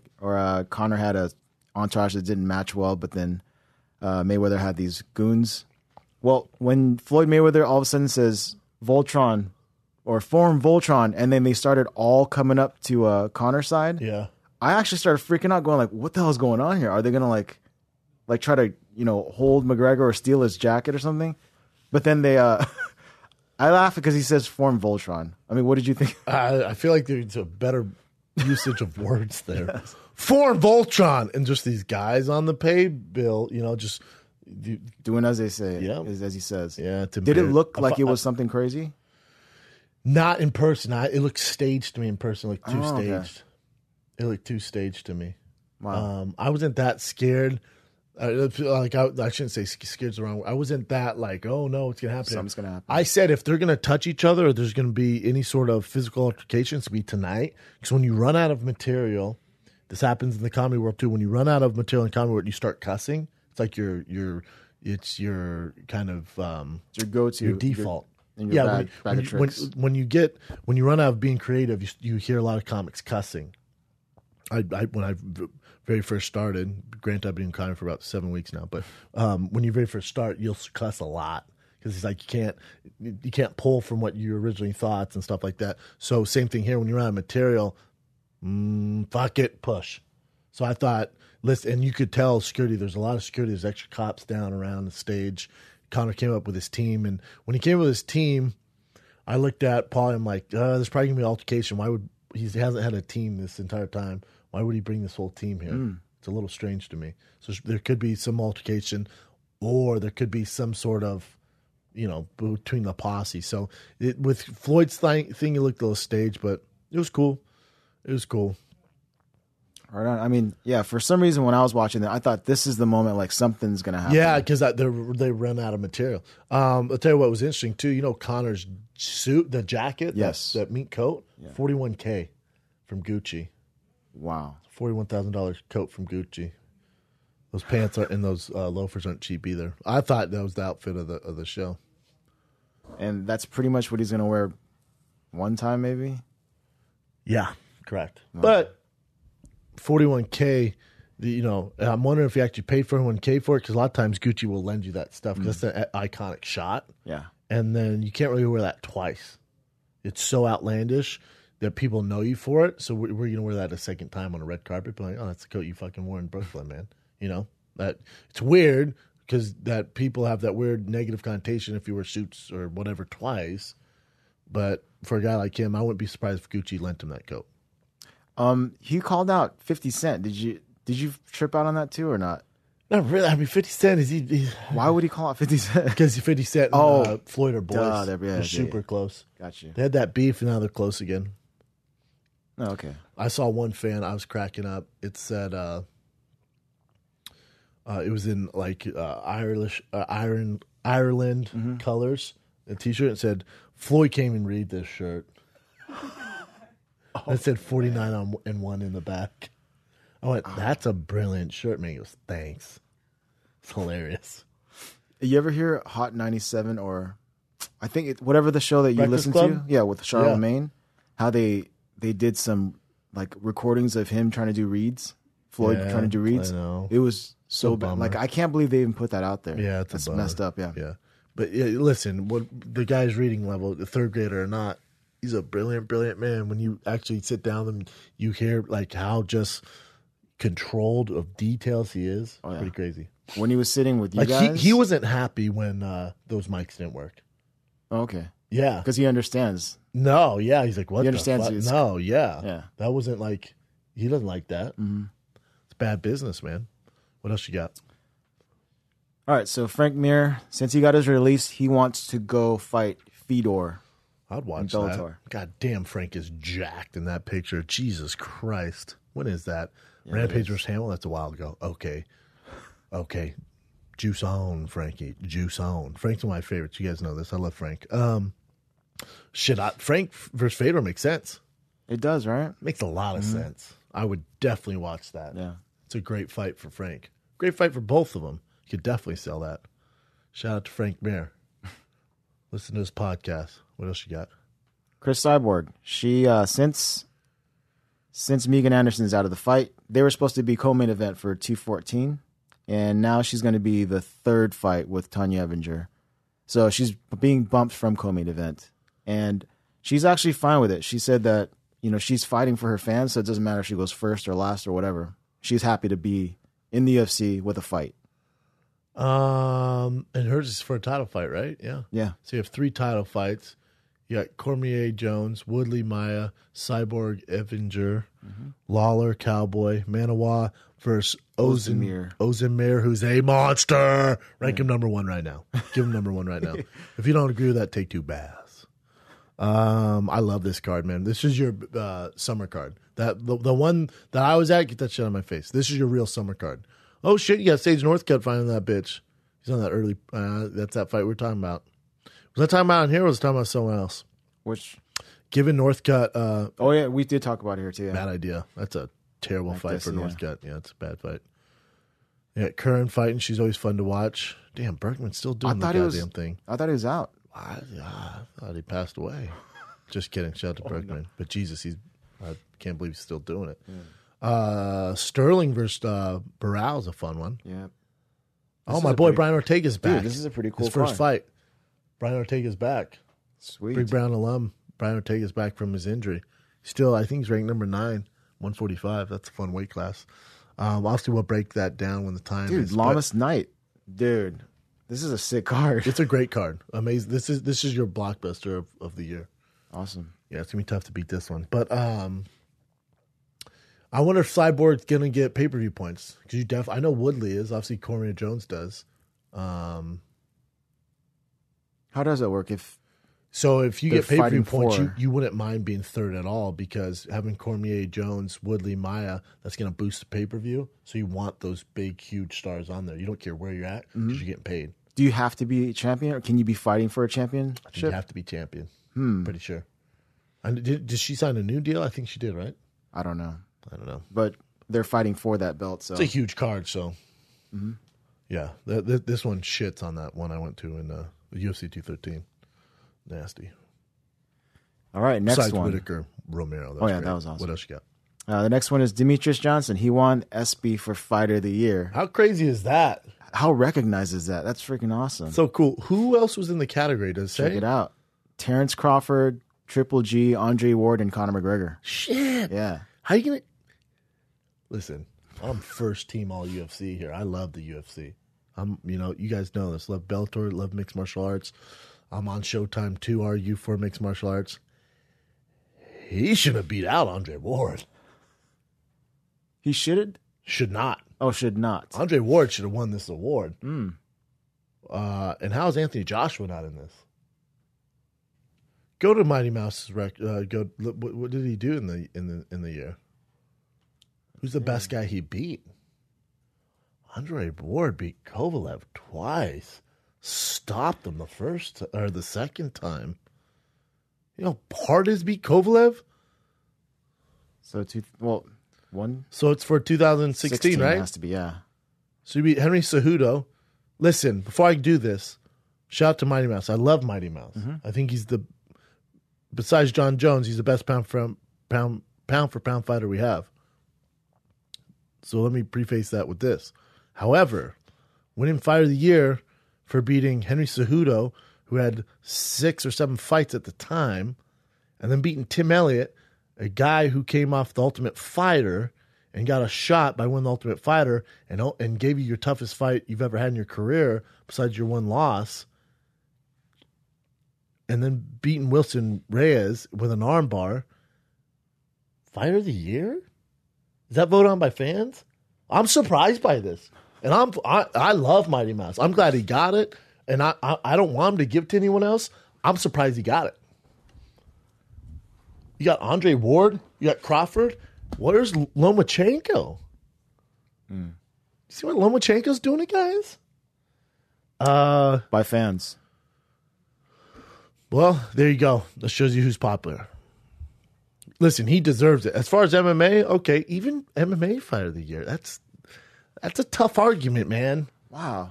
Conor had a entourage that didn't match well, but then Mayweather had these goons. Well, when Floyd Mayweather all of a sudden says Voltron or form Voltron, and then they started all coming up to Conor's side. Yeah. I actually started freaking out, going like, "What the hell is going on here? Are they gonna like try to hold McGregor or steal his jacket or something?" But then they, I laugh because he says form Voltron. I mean, what did you think? I feel like there's a better usage of words there. Yes. Form Voltron, and just these guys on the pay bill, just doing as they say, yeah, as he says. Yeah. Did it look like it was something crazy? Not in person. It looked staged to me in person. Like too staged. Okay. It looked too staged to me. Wow. I wasn't that scared. I shouldn't say scared's the wrong word. I wasn't that like, oh no, it's gonna happen. Something's gonna happen. I said if they're gonna touch each other or there's gonna be any sort of physical altercations, to be tonight. Because when you run out of material, this happens in the comedy world too. When you run out of material in comedy world, you start cussing. It's like it's your kind of it's your go-to, your default. Bag of tricks. When you run out of being creative, you hear a lot of comics cussing. When I very first started, granted I've been in comedy for about 7 weeks now, but when you very first start, you'll cuss a lot because it's like you can't pull from what you originally thought and stuff like that. So same thing here. When you run out of material, fuck it, push. So I thought, listen, and you could tell security. There's a lot of security. There's extra cops down around the stage. Conor came up with his team, and when he came up with his team, I looked at Paul and I'm like, there's probably gonna be an altercation. He hasn't had a team this entire time. Why would he bring this whole team here? It's a little strange to me. So there could be some altercation, or there could be some sort of, between the posse. So with Floyd's thing, it looked a little staged, but it was cool. It was cool. Right on. I mean, yeah, for some reason when I was watching that, I thought this is the moment like something's going to happen. Yeah, because they run out of material. I'll tell you what was interesting, too. Connor's suit, the jacket, yes, that meat coat, $41K from Gucci. Wow. $41,000 coat from Gucci. Those pants and those loafers aren't cheap either. I thought that was the outfit of the show. And that's pretty much what he's going to wear one time, maybe? Yeah, correct. Wow. But $41K, I'm wondering if you actually paid $41K for it, because a lot of times Gucci will lend you that stuff because that's an iconic shot. Yeah. And then you can't really wear that twice. It's so outlandish that people know you for it. So we're going to wear that a second time on a red carpet. But like, oh, that's the coat you fucking wore in Brooklyn, man. That it's weird because that people have that weird negative connotation if you wear suits or whatever twice. But for a guy like him, I wouldn't be surprised if Gucci lent him that coat. He called out 50 Cent. Did you trip out on that too or not? Not really. I mean, 50 Cent is Why would he call out 50 Cent? Because 50 Cent and Floyd are boys. They're super close. Got you. They had that beef, and now they're close again. Oh, okay. I saw one fan. I was cracking up. It said it was in like Ireland colors. A T-shirt. It said Floyd came and read this shirt. It said 49 and 1 in the back. I went, that's a brilliant shirt, man. He goes, thanks. It's hilarious. You ever hear Hot 97 or I think whatever the show that you Breakfast listen Club? to? Yeah, with Charlemagne. How they did some like recordings of him trying to do reads. Floyd trying to do reads. I know. It was so bad. Like, I can't believe they even put that out there. Yeah, it's messed up. Yeah. Yeah. But listen, what the guy's reading level, the third grader or not, he's a brilliant, brilliant man. When you actually sit down with him, you hear like how just controlled of details he is. Oh, yeah. Pretty crazy. When he was sitting with you like guys, he wasn't happy when those mics didn't work. Oh, okay. Yeah, because he understands. No, yeah, he's like, what? He understands. The fuck? No, yeah, yeah. That wasn't like he doesn't like that. Mm-hmm. It's bad business, man. What else you got? All right, so Frank Mir, since he got his release, he wants to go fight Fedor. I'd watch that. God damn, Frank is jacked in that picture. Jesus Christ. When is that? Yeah, Rampage vs. Hamill? That's a while ago. Okay. Juice on, Frankie. Juice on. Frank's one of my favorites. You guys know this. I love Frank. Frank versus Fedor makes sense. It does, right? Makes a lot of sense. I would definitely watch that. Yeah. It's a great fight for Frank. Great fight for both of them. You could definitely sell that. Shout out to Frank Mir. Listen to his podcast. What else you got? Chris Cyborg. She since Megan Anderson's out of the fight, they were supposed to be co-main event for 214, and now she's going to be the third fight with Tanya Evinger. So she's being bumped from co-main event, and she's actually fine with it. She said that she's fighting for her fans, so it doesn't matter if she goes first or last or whatever. She's happy to be in the UFC with a fight. And hers is for a title fight, right? Yeah. Yeah. So you have 3 title fights. You got Cormier Jones, Woodley Maya, Cyborg Evinger, Lawler Cowboy, Manawa versus Ozemir, who's a monster. Rank him number 1 right now. Give him number 1 right now. If you don't agree with that, take 2 baths. I love this card, man. This is your summer card. That the one that I was at, get that shit on my face. This is your real summer card. Oh shit, you got Sage Northcutt fighting that bitch. He's on that early. That's that fight we're talking about. Was I talking about in here or was I talking about someone else? Which? Giving Northcutt. Oh, yeah, we did talk about it here, too. Yeah. Bad idea. That's a terrible fight for Northcutt. Yeah, it's a bad fight. Yeah, Curran fighting. She's always fun to watch. Damn, Berkman's still doing the goddamn thing. I thought he was out. I thought he passed away. Just kidding. Shout out to Berkman. No. But Jesus, I can't believe he's still doing it. Yeah. Sterling versus Barao is a fun one. Yeah. Oh, my boy Brian Ortega's back. Dude, this is a pretty cool His first fight. Brian Ortega's back. Sweet. Big Brown alum. Brian Ortega's back from his injury. Still, I think he's ranked number 9, 145. That's a fun weight class. Obviously, we'll break that down when the time is. Dude, Lamas Knight. Dude, this is a sick card. It's a great card. Amazing. This is your blockbuster of the year. Awesome. Yeah, it's going to be tough to beat this one. But I wonder if Cyborg's gonna get pay-per-view points because I know Woodley is. Obviously, Cormier Jones does. How does it work? So if you They're get pay-per-view fighting points, for- you wouldn't mind being third at all because having Cormier, Jones, Woodley, Maya, that's going to boost the pay-per-view. So you want those big, huge stars on there. You don't care where you're at because you're getting paid. Do you have to be champion, or can you be fighting for a I think championship? you have to be champion. Pretty sure. And did she sign a new deal? I think she did, right? I don't know, But they're fighting for that belt. So it's a huge card, so. Yeah, this one shits on that one I went to in UFC 213. Nasty. all right, next Besides one. Whitaker, Romero. That great. was awesome. What else you got? The next one is Demetrius Johnson. He won SB for Fighter of the Year. How crazy is that? How recognized is that? That's freaking awesome. So cool. Who else was in the category? Does it say? Check it out. Terrence Crawford, Triple G, Andre Ward, and Conor McGregor. Shit. Yeah. How you gonna listen? I'm first team all UFC here. I love the UFC. You guys know this. Love Bellator, love mixed martial arts. I'm on Showtime too. RU for mixed martial arts. He should have beat out Andre Ward. He should not. Oh, should not. Andre Ward should have won this award. And how is Anthony Joshua not in this? Go to Mighty Mouse's record. What did he do in the year? Who's the best guy he beat? Andre Ward beat Kovalev twice. Stopped him the second time. You know, Pardes beat Kovalev. So one. So it's for 2016, right? Has to be, yeah. So you beat Henry Cejudo. Listen, before I do this, shout out to Mighty Mouse. I love Mighty Mouse. I think he's besides John Jones, he's the best pound for pound fighter we have. So let me preface that with this. However, winning Fighter of the Year for beating Henry Cejudo, who had 6 or 7 fights at the time, and then beating Tim Elliott, a guy who came off The Ultimate Fighter and got a shot by winning The Ultimate Fighter and gave you your toughest fight you've ever had in your career besides your one loss, and then beating Wilson Reyes with an armbar. Fighter of the Year? Is that voted on by fans? I'm surprised by this. And I love Mighty Mouse. I'm glad he got it. And I don't want him to give to anyone else. I'm surprised he got it. You got Andre Ward. You got Crawford. Where's Lomachenko? You see what Lomachenko's doing to guys? By fans. Well, there you go. That shows you who's popular. Listen, he deserves it. As far as MMA, okay, even MMA Fighter of the Year. That's a tough argument, man. Wow.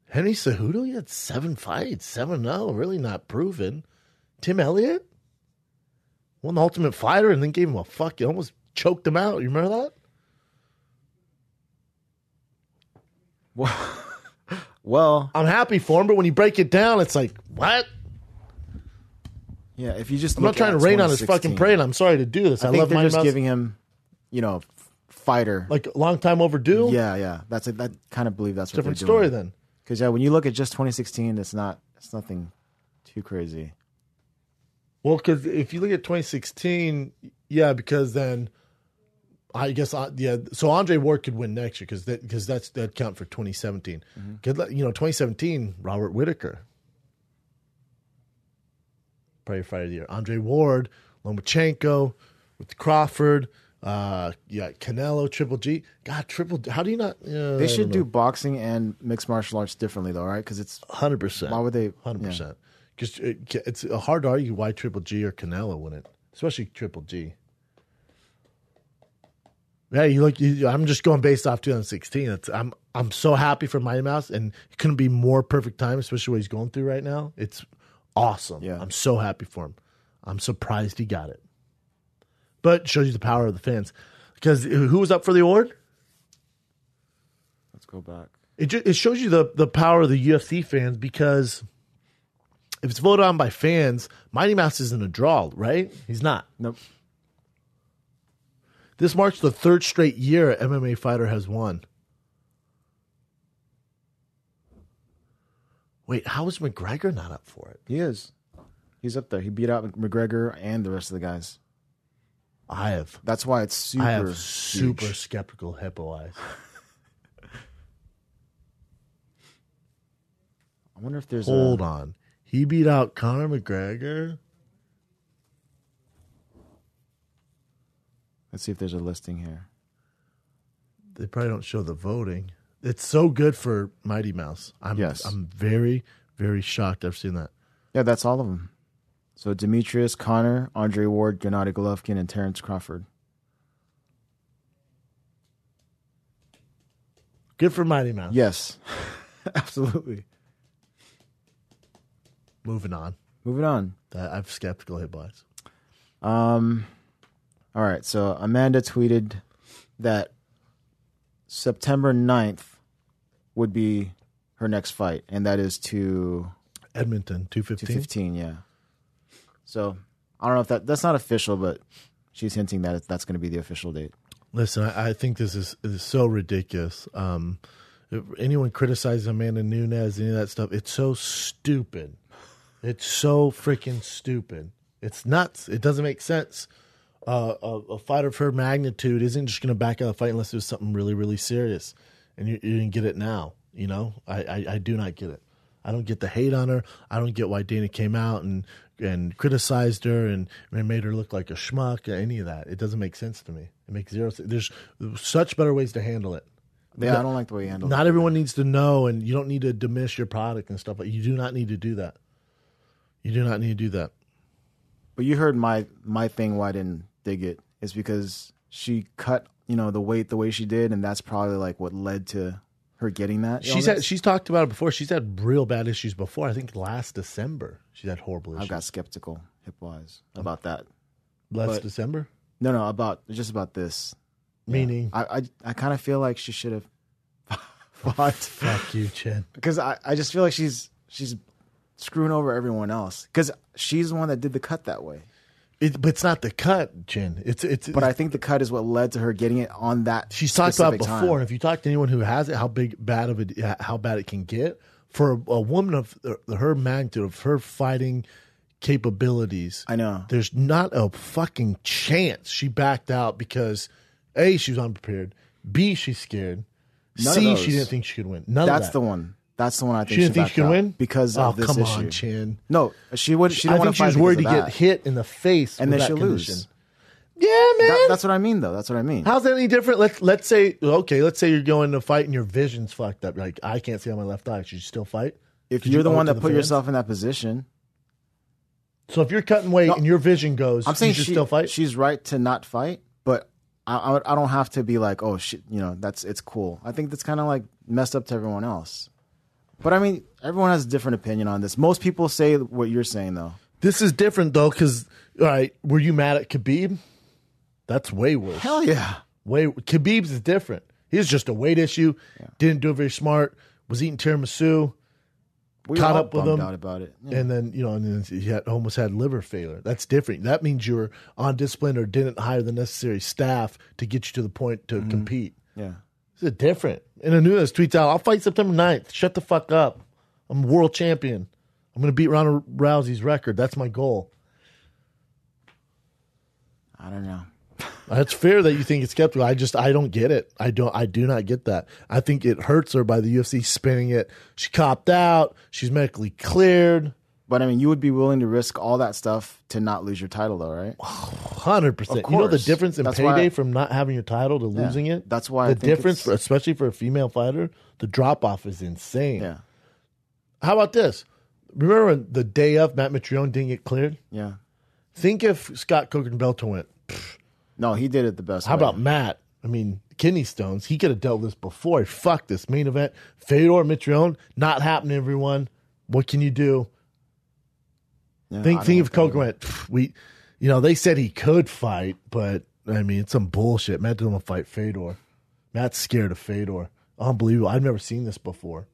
Henry Cejudo, he had 7 fights, 7-0, really not proven. Tim Elliott won the Ultimate Fighter and then gave him he almost choked him out. You remember that? Well, I'm happy for him, but when you break it down, it's like, what? Yeah, if you just I'm not trying to rain on his fucking parade. I'm sorry to do this. I think love they're Mighty just Mouse. giving him, fighter. Like a long time overdue? Yeah. That kind of believe that's what Different they're story doing. then. Because when you look at just 2016, it's nothing too crazy. Well, because if you look at 2016, because then I guess so Andre Ward could win next year because that'd count for 2017. 2017, Robert Whitaker, probably Fighter of the Year. Andre Ward, Lomachenko, with Crawford, Canelo, Triple G. God, how do you not? They should do boxing and mixed martial arts differently, though, right? Because it's 100%. Why would they? 100%. Because it's hard to argue why Triple G or Canelo win it, especially Triple G. Yeah, I'm just going based off 2016. I'm so happy for Mighty Mouse, and it couldn't be more perfect time, especially what he's going through right now. It's awesome. Yeah. I'm so happy for him. I'm surprised he got it. But it shows you the power of the fans. Because who was up for the award? Let's go back. It shows you the power of the UFC fans, because if it's voted on by fans, Mighty Mouse isn't a draw, right? He's not. Nope. This marks the 3rd straight year an MMA fighter has won. Wait, how is McGregor not up for it? He is. He's up there. He beat out McGregor and the rest of the guys. I have. That's why it's super. I have super huge. skeptical hippo eyes. I wonder if there's Hold on. He beat out Conor McGregor. Let's see if there's a listing here. They probably don't show the voting. It's so good for Mighty Mouse. I'm very, very shocked I've seen that. Yeah, that's all of them. So Demetrius, Connor, Andre Ward, Gennady Golovkin, and Terrence Crawford. Good for Mighty Mouse. Yes, absolutely. Moving on. I have skeptical hit eyes. All right, so Amanda tweeted that September 9th would be her next fight, and that is to Edmonton, 215. 215, yeah. So I don't know if that's not official, but she's hinting that that's going to be the official date. Listen, I think this is so ridiculous. If anyone criticizes Amanda Nunes, any of that stuff, it's so stupid. It's so freaking stupid. It's nuts. It doesn't make sense. A fighter of her magnitude isn't just going to back out a fight unless there's something really, really serious. And you didn't get it now. You know, I do not get it. I don't get the hate on her. I don't get why Dana came out and criticized her and made her look like a schmuck. Any of that. It doesn't make sense to me. It makes zero sense. There's such better ways to handle it. Yeah, I don't like the way you handle it. Not everyone needs to know, and you don't need to diminish your product and stuff. But you do not need to do that. You do not need to do that. But you heard my thing why I didn't dig it is because she cut, the weight the way she did, and that's probably like what led to her getting that. She's talked about it before. She's had real bad issues before. I think last December she had horrible issues. I got skeptical hip-wise about that. December? No, about this. Meaning? I kind of feel like she should have fought. Fuck you, Chen. Because I just feel like she's screwing over everyone else. Because she's the one that did the cut that way. But it's not the cut, Chen. But I think the cut is what led to her getting it on that. She's talked about it before, time. and if you talk to anyone who has it, how bad it can get for a woman of her magnitude, of her fighting capabilities. I know. There's not a fucking chance she backed out because A, she was unprepared. B, she's scared. C, she didn't think she could win. That's the one. That's the one I think she didn't think she could win because of this issue. Oh, come on, Chin. No, she would. She didn't want to fight. She was worried to get hit in the face, and then she'll lose. Yeah, man. That's what I mean, though. That's what I mean. How's that any different? Let's say you're going to fight and your vision's fucked up. Like, I can't see on my left eye. Should you still fight? If you're the one that put yourself in that position. So if you're cutting weight and your vision goes, I'm saying you should still fight. She's right to not fight, but I don't have to be like, oh shit, it's cool. I think that's kind of like messed up to everyone else. But I mean, everyone has a different opinion on this. Most people say what you're saying, though. This is different, though, because, all right, were you mad at Khabib? That's way worse. Hell yeah. Khabib's is different. He's just a weight issue. Yeah. Didn't do it very smart. Was eating tiramisu. We caught all up with him. Out about it. Yeah. And then, he almost had liver failure. That's different. That means you were undisciplined or didn't hire the necessary staff to get you to the point to compete. Yeah. It's different. And Nunes tweets out, I'll fight September 9th. Shut the fuck up. I'm world champion. I'm going to beat Ronda Rousey's record. That's my goal. I don't know. It's fair that you think it's skeptical. I don't get it. I do not get that. I think it hurts her by the UFC spinning it. She copped out. She's medically cleared. But I mean, you would be willing to risk all that stuff to not lose your title, though, right? 100%. You know the difference in payday from not having your title to losing it? That's why the difference, especially for a female fighter, the drop off is insane. Yeah. How about this? Remember when the day of Matt Mitrione didn't get cleared? Yeah. Think if Scott Coker Belter went. No, he did it the best. How about Matt? I mean, kidney stones. He could have dealt with this before. Fuck this main event. Fedor Mitrione, not happening. Everyone, what can you do? Yeah, think if Coker went. They said he could fight, but I mean, it's some bullshit. Matt didn't want to fight Fedor. Matt's scared of Fedor. Unbelievable. I've never seen this before.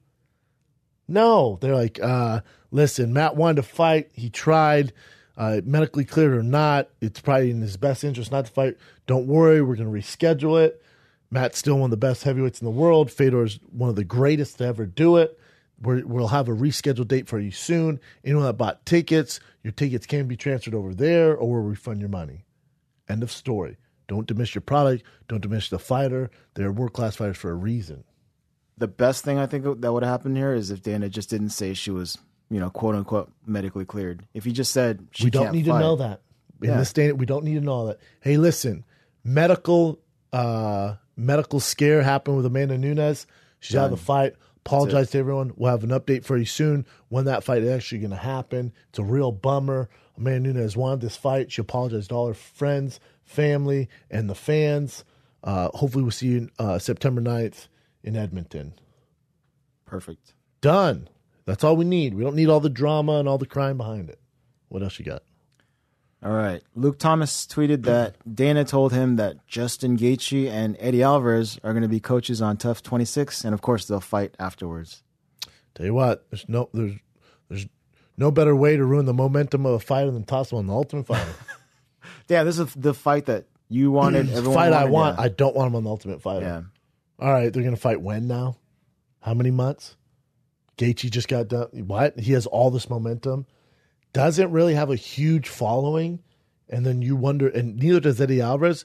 No, they're like, listen, Matt wanted to fight. He tried. Medically cleared or not, it's probably in his best interest not to fight. Don't worry, we're going to reschedule it. Matt's still one of the best heavyweights in the world. Fedor's one of the greatest to ever do it. We'll have a rescheduled date for you soon. Anyone that bought tickets, your tickets can be transferred over there or we'll refund your money. End of story. Don't diminish your product. Don't diminish the fighter. They're world-class fighters for a reason. The best thing I think that would happen here is if Dana just didn't say she was, quote unquote, medically cleared. If he just said she We don't can't need fight, to know that. In this day, we don't need to know all that. Hey, listen, medical scare happened with Amanda Nunes. She's out of the fight. Apologize to everyone. We'll have an update for you soon when that fight is actually going to happen. It's a real bummer. Amanda Nunes wanted this fight. She apologized to all her friends, family, and the fans. Hopefully we'll see you September 9th in Edmonton. Perfect. Done. That's all we need. We don't need all the drama and all the crime behind it. What else you got? All right. Luke Thomas tweeted that Dana told him that Justin Gaethje and Eddie Alvarez are going to be coaches on Tough 26, and of course they'll fight afterwards. Tell you what, there's no better way to ruin the momentum of a fighter than toss him on the Ultimate Fighter. Yeah, this is the fight that you wanted. Everyone fight wanted, I want. Yeah. I don't want him on the Ultimate Fighter. Yeah. All right, they're going to fight when now? How many months? Gaethje just got done. What? He has all this momentum. Doesn't really have a huge following. And then you wonder, and neither does Eddie Alvarez.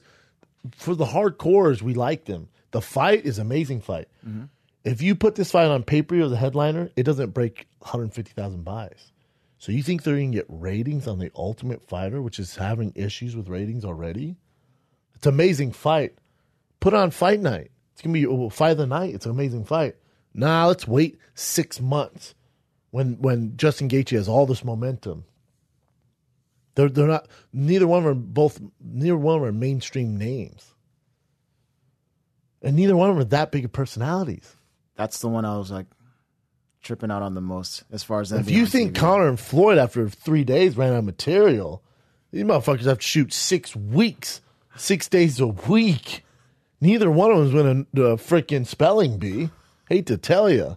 For the hardcores, we like them. The fight is an amazing fight. Mm-hmm. If you put this fight on pay-per-view as a headliner, it doesn't break 150,000 buys. So you think they're going to get ratings on the Ultimate Fighter, which is having issues with ratings already? It's an amazing fight. Put on Fight Night. It's going to be fight of the night. It's an amazing fight. Nah, let's wait 6 months when Justin Gaethje has all this momentum. They're not. Neither one of them are mainstream names, and neither one of them are that big of personalities. That's the one I was like tripping out on the most as far as if you think Conor and Floyd after 3 days ran out of material, these motherfuckers have to shoot 6 weeks, 6 days a week. Neither one of them's winning a freaking spelling bee. Hate to tell you.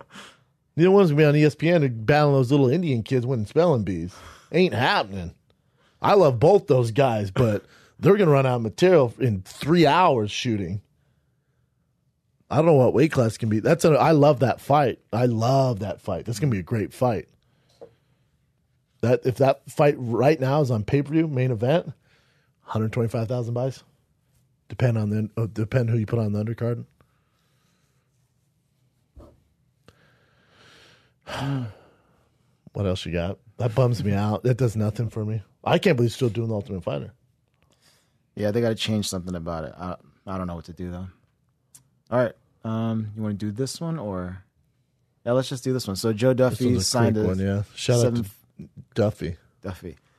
Neither one's going to be on ESPN battling those little Indian kids winning spelling bees. Ain't happening. I love both those guys, but they're going to run out of material in 3 hours shooting. I don't know what weight class can be. I love that fight. I love that fight. That's going to be a great fight. If that fight right now is on pay-per-view, main event, 125,000 buys. Depend who you put on the undercard. What else you got? That bums me out. That does nothing for me. I can't believe he's still doing the Ultimate Fighter. Yeah, they got to change something about it. I don't know what to do though. All right, you want to do this one or? Yeah, let's just do this one. So Joe Duffy signed a one, yeah. Shout out to Duffy.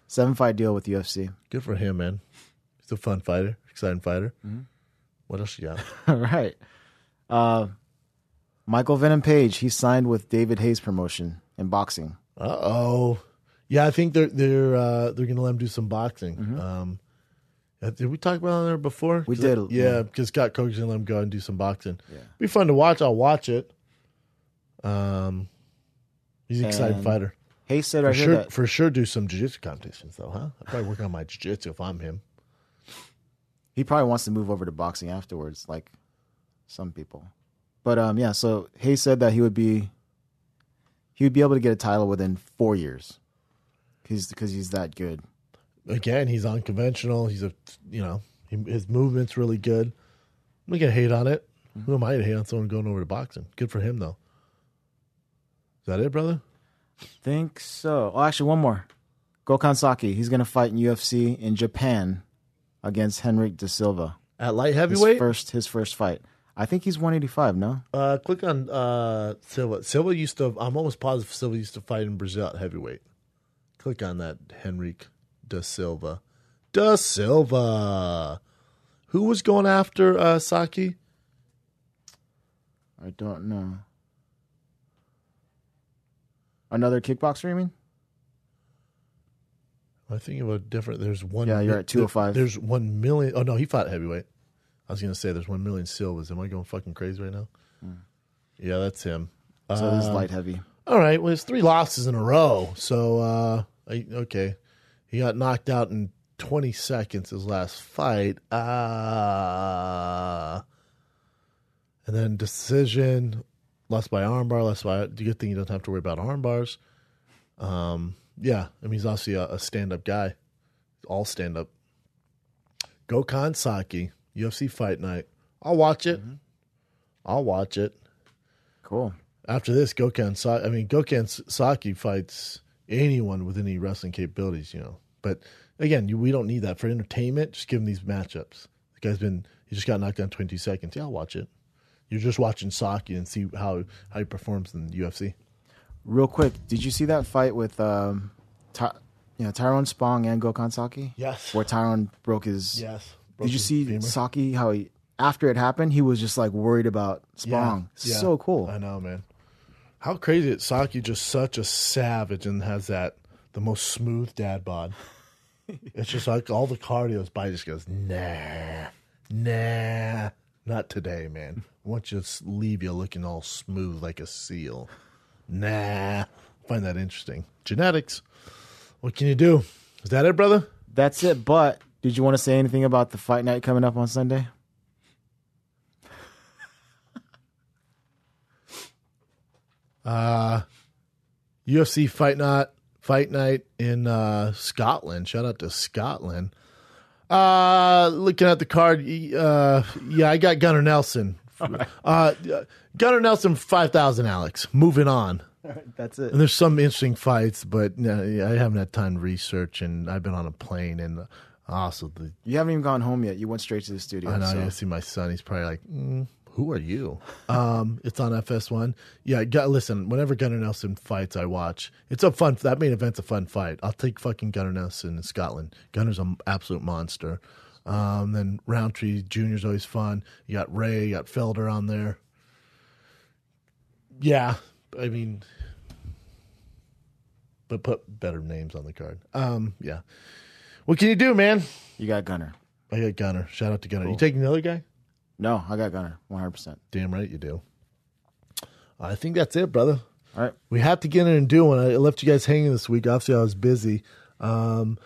7-fight deal with UFC. Good for him, man. He's a fun fighter, exciting fighter. Mm-hmm. What else you got? All right. Michael Venom Page, he signed with David Hayes Promotion in boxing. Uh-oh. Yeah, I think they're going to let him do some boxing. Mm-hmm. Did we talk about it there before? We did. Yeah, because Scott Coker's going to let him go and do some boxing. Yeah. Be fun to watch. I'll watch it. He's an exciting fighter. Hayes said for sure do some jiu-jitsu competitions, though, huh? I'd probably work on my jiu-jitsu if I'm him. He probably wants to move over to boxing afterwards, like some people. But yeah, so Hayes said that he would be able to get a title within 4 years. Because he's that good. Again, he's unconventional. His movement's really good. I'm not gonna hate on it. Mm-hmm. Who am I to hate on someone going over to boxing? Good for him, though. Is that it, brother? I think so. Oh, actually, one more. Gokhan Saki. He's gonna fight in UFC in Japan against Henrik da Silva at light heavyweight. His first fight. I think he's 185. No. Click on Silva. Silva used to. I'm almost positive Silva used to fight in Brazil at heavyweight. Click on that, Henrik da Silva. Da Silva. Who was going after Saki? I don't know. Another kickboxer, you mean? I think of a different. There's one. Yeah, you're at 205. There's 1 million. Oh no, he fought heavyweight. I was gonna say there's 1 million Silvas. Am I going fucking crazy right now? Yeah, that's him. So this is light heavy. All right. Well, it's 3 losses in a row. So okay, he got knocked out in 20 seconds his last fight. And then decision, lost by armbar, lost by. Good thing he doesn't have to worry about arm bars. Yeah, I mean he's obviously a stand-up guy, all stand-up. Gokhan Saki, UFC Fight Night. I'll watch it. Mm-hmm. I'll watch it. Cool. After this, Gokhan Saki fights anyone with any wrestling capabilities, But again, we don't need that for entertainment. Just give him these matchups. He just got knocked down 22 seconds. Yeah, I'll watch it. You're just watching Saki and see how he performs in the UFC. Real quick, did you see that fight with Tyrone Spong and Gokhan Saki? Yes. Where Tyrone broke his... Yes. Did you see femur. Saki, how after it happened, he was just like worried about Spong. Yeah. So cool. I know, man. How crazy is Saki just such a savage and has the most smooth dad bod. It's just like all the cardio, his body just goes, nah, not today, man. I want to just leave you looking all smooth like a seal. Nah. I find that interesting. Genetics. What can you do? Is that it, brother? That's it. But did you want to say anything about the fight night coming up on Sunday? UFC Fight Night in Scotland. Shout out to Scotland. Looking at the card, I got Gunnar Nelson. Gunnar Nelson 5,000, Alex. Moving on. That's it. And there's some interesting fights, but I haven't had time to research, and I've been on a plane, and also You haven't even gone home yet. You went straight to the studio. I know. So. I see my son. He's probably like, who are you? It's on FS1. Yeah, listen, whenever Gunnar Nelson fights, I watch. It's a fun, that main event's a fun fight. I'll take fucking Gunnar Nelson in Scotland. Gunner's an absolute monster. Then Roundtree Jr.'s always fun. You got Ray, you got Felder on there. Yeah, I mean, but put better names on the card. Yeah. What can you do, man? You got Gunnar. I got Gunnar. Shout out to Gunnar. Cool. You taking the other guy? No, I got Gunnar. 100%. Damn right you do. I think that's it, brother. All right. We have to get in and do one. I left you guys hanging this week. Obviously, I was busy. Gonna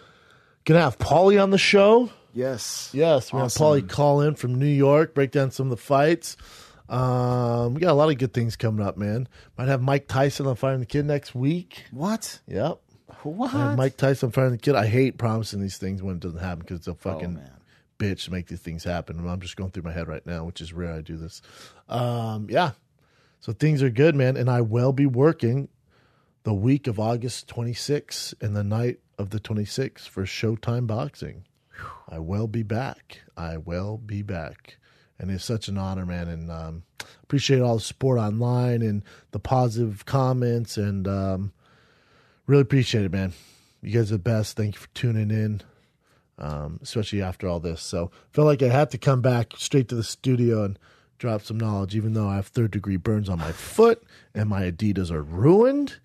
have Paulie on the show. Yes. Yes, we're Awesome. gonna Paulie call in from New York, break down some of the fights. We got a lot of good things coming up, man. Might have Mike Tyson on Firing the Kid next week. What? Yep. What? I have Mike Tyson on Firing the Kid. I hate promising these things when it doesn't happen because it's a fucking bitch to make these things happen. And I'm just going through my head right now, which is rare I do this. Yeah. So things are good, man. And I will be working the week of August 26th and the night of the 26th for Showtime Boxing. I will be back. And it's such an honor, man. And appreciate all the support online and the positive comments. And really appreciate it, man. You guys are the best. Thank you for tuning in, especially after all this. So felt like I had to come back straight to the studio and drop some knowledge, even though I have third-degree burns on my foot and my Adidas are ruined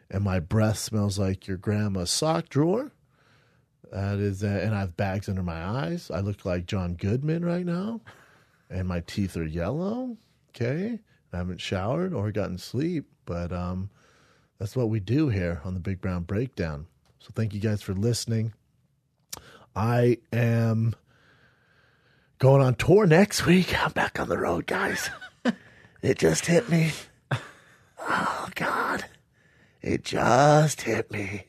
and my breath smells like your grandma's sock drawer. That is, and I have bags under my eyes. I look like John Goodman right now, and my teeth are yellow. Okay, I haven't showered or gotten sleep, but that's what we do here on the Big Brown Breakdown. So thank you guys for listening. I am going on tour next week. I'm back on the road, guys. It just hit me. Oh God, it just hit me.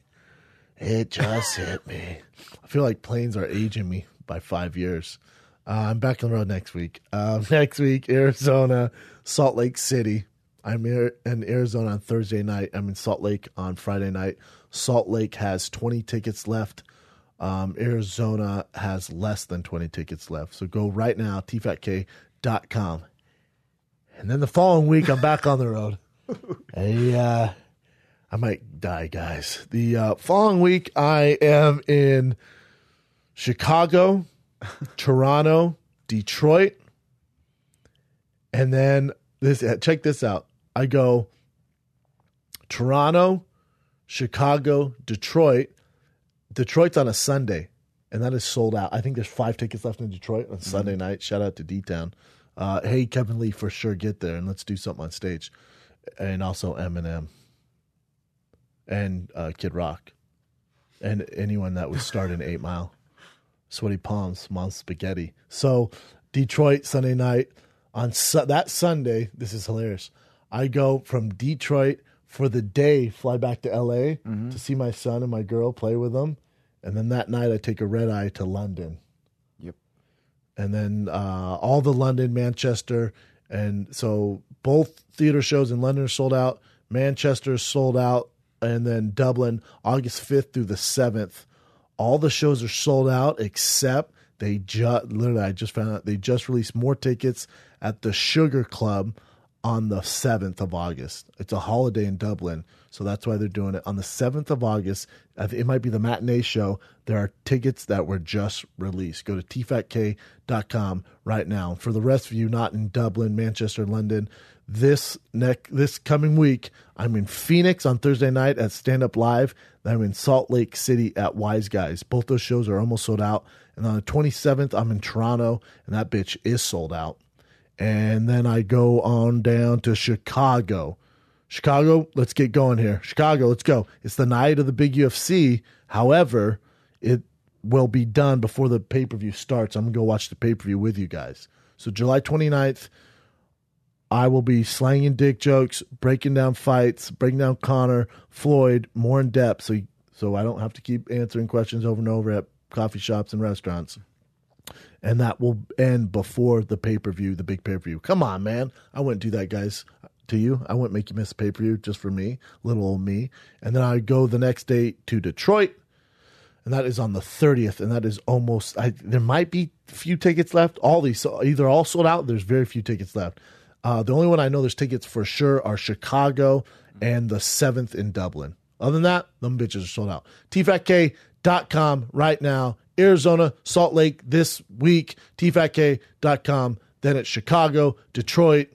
It just hit me. I feel like planes are aging me by 5 years. I'm back on the road next week. Next week, Arizona, Salt Lake City. I'm here in Arizona on Thursday night. I'm in Salt Lake on Friday night. Salt Lake has 20 tickets left. Arizona has less than 20 tickets left. So go right now, tfatk.com. And then the following week, I'm back on the road. I might die, guys. The following week, I am in Chicago, Toronto, Detroit, and then check this out. I go Toronto, Chicago, Detroit. Detroit's on a Sunday, and that is sold out. I think there's 5 tickets left in Detroit on Sunday night. Shout out to D-Town. Hey, Kevin Lee, for sure get there, and let's do something on stage. And also Eminem. And Kid Rock. And anyone that would start in 8 Mile. Sweaty Palms, Mom Spaghetti. So, Detroit, Sunday night. On that Sunday, this is hilarious. I go from Detroit for the day, fly back to LA to see my son and my girl, play with them. And then that night, I take a red eye to London. Yep. and then all the London, Manchester, and so both theater shows in London are sold out. Manchester is sold out, and then Dublin, August 5th through the 7th. All the shows are sold out except I just found out they just released more tickets at the Sugar Club on the 7th of August. It's a holiday in Dublin, so that's why they're doing it. On the 7th of August, it might be the matinee show. There are tickets that were just released. Go to tfatk.com right now. For the rest of you not in Dublin, Manchester, London, this coming week, I'm in Phoenix on Thursday night at Stand Up Live. Then I'm in Salt Lake City at Wise Guys. Both those shows are almost sold out. And on the 27th, I'm in Toronto, and that bitch is sold out. And then I go on down to Chicago. Chicago, let's get going here. Chicago, let's go. It's the night of the big UFC. However, it will be done before the pay-per-view starts. I'm going to go watch the pay-per-view with you guys. So July 29th, I will be slanging dick jokes, breaking down fights, breaking down Conor, Floyd, more in depth, so I don't have to keep answering questions over and over at coffee shops and restaurants. And that will end before the pay-per-view, the big pay-per-view. Come on, man. I wouldn't do that, guys, to you. I wouldn't make you miss a pay-per-view just for me, little old me. And then I go the next day to Detroit, and that is on the 30th, and that is almost there might be a few tickets left. All these, either all sold out, there's very few tickets left. The only one I know there's tickets for sure are Chicago and the 7th in Dublin. Other than that, them bitches are sold out. tfatk.com right now. Arizona, Salt Lake this week, tfatk.com. Then it's Chicago, Detroit,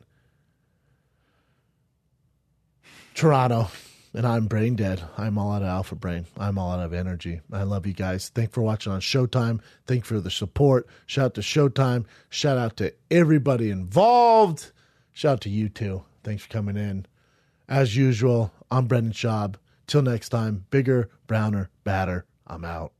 Toronto, and I'm brain dead. I'm all out of alpha brain. I'm all out of energy. I love you guys. Thanks for watching on Showtime. Thanks for the support. Shout out to Showtime. Shout out to everybody involved. Shout out to you too. Thanks for coming in. As usual, I'm Brendan Schaub. Till next time, bigger, browner, badder. I'm out.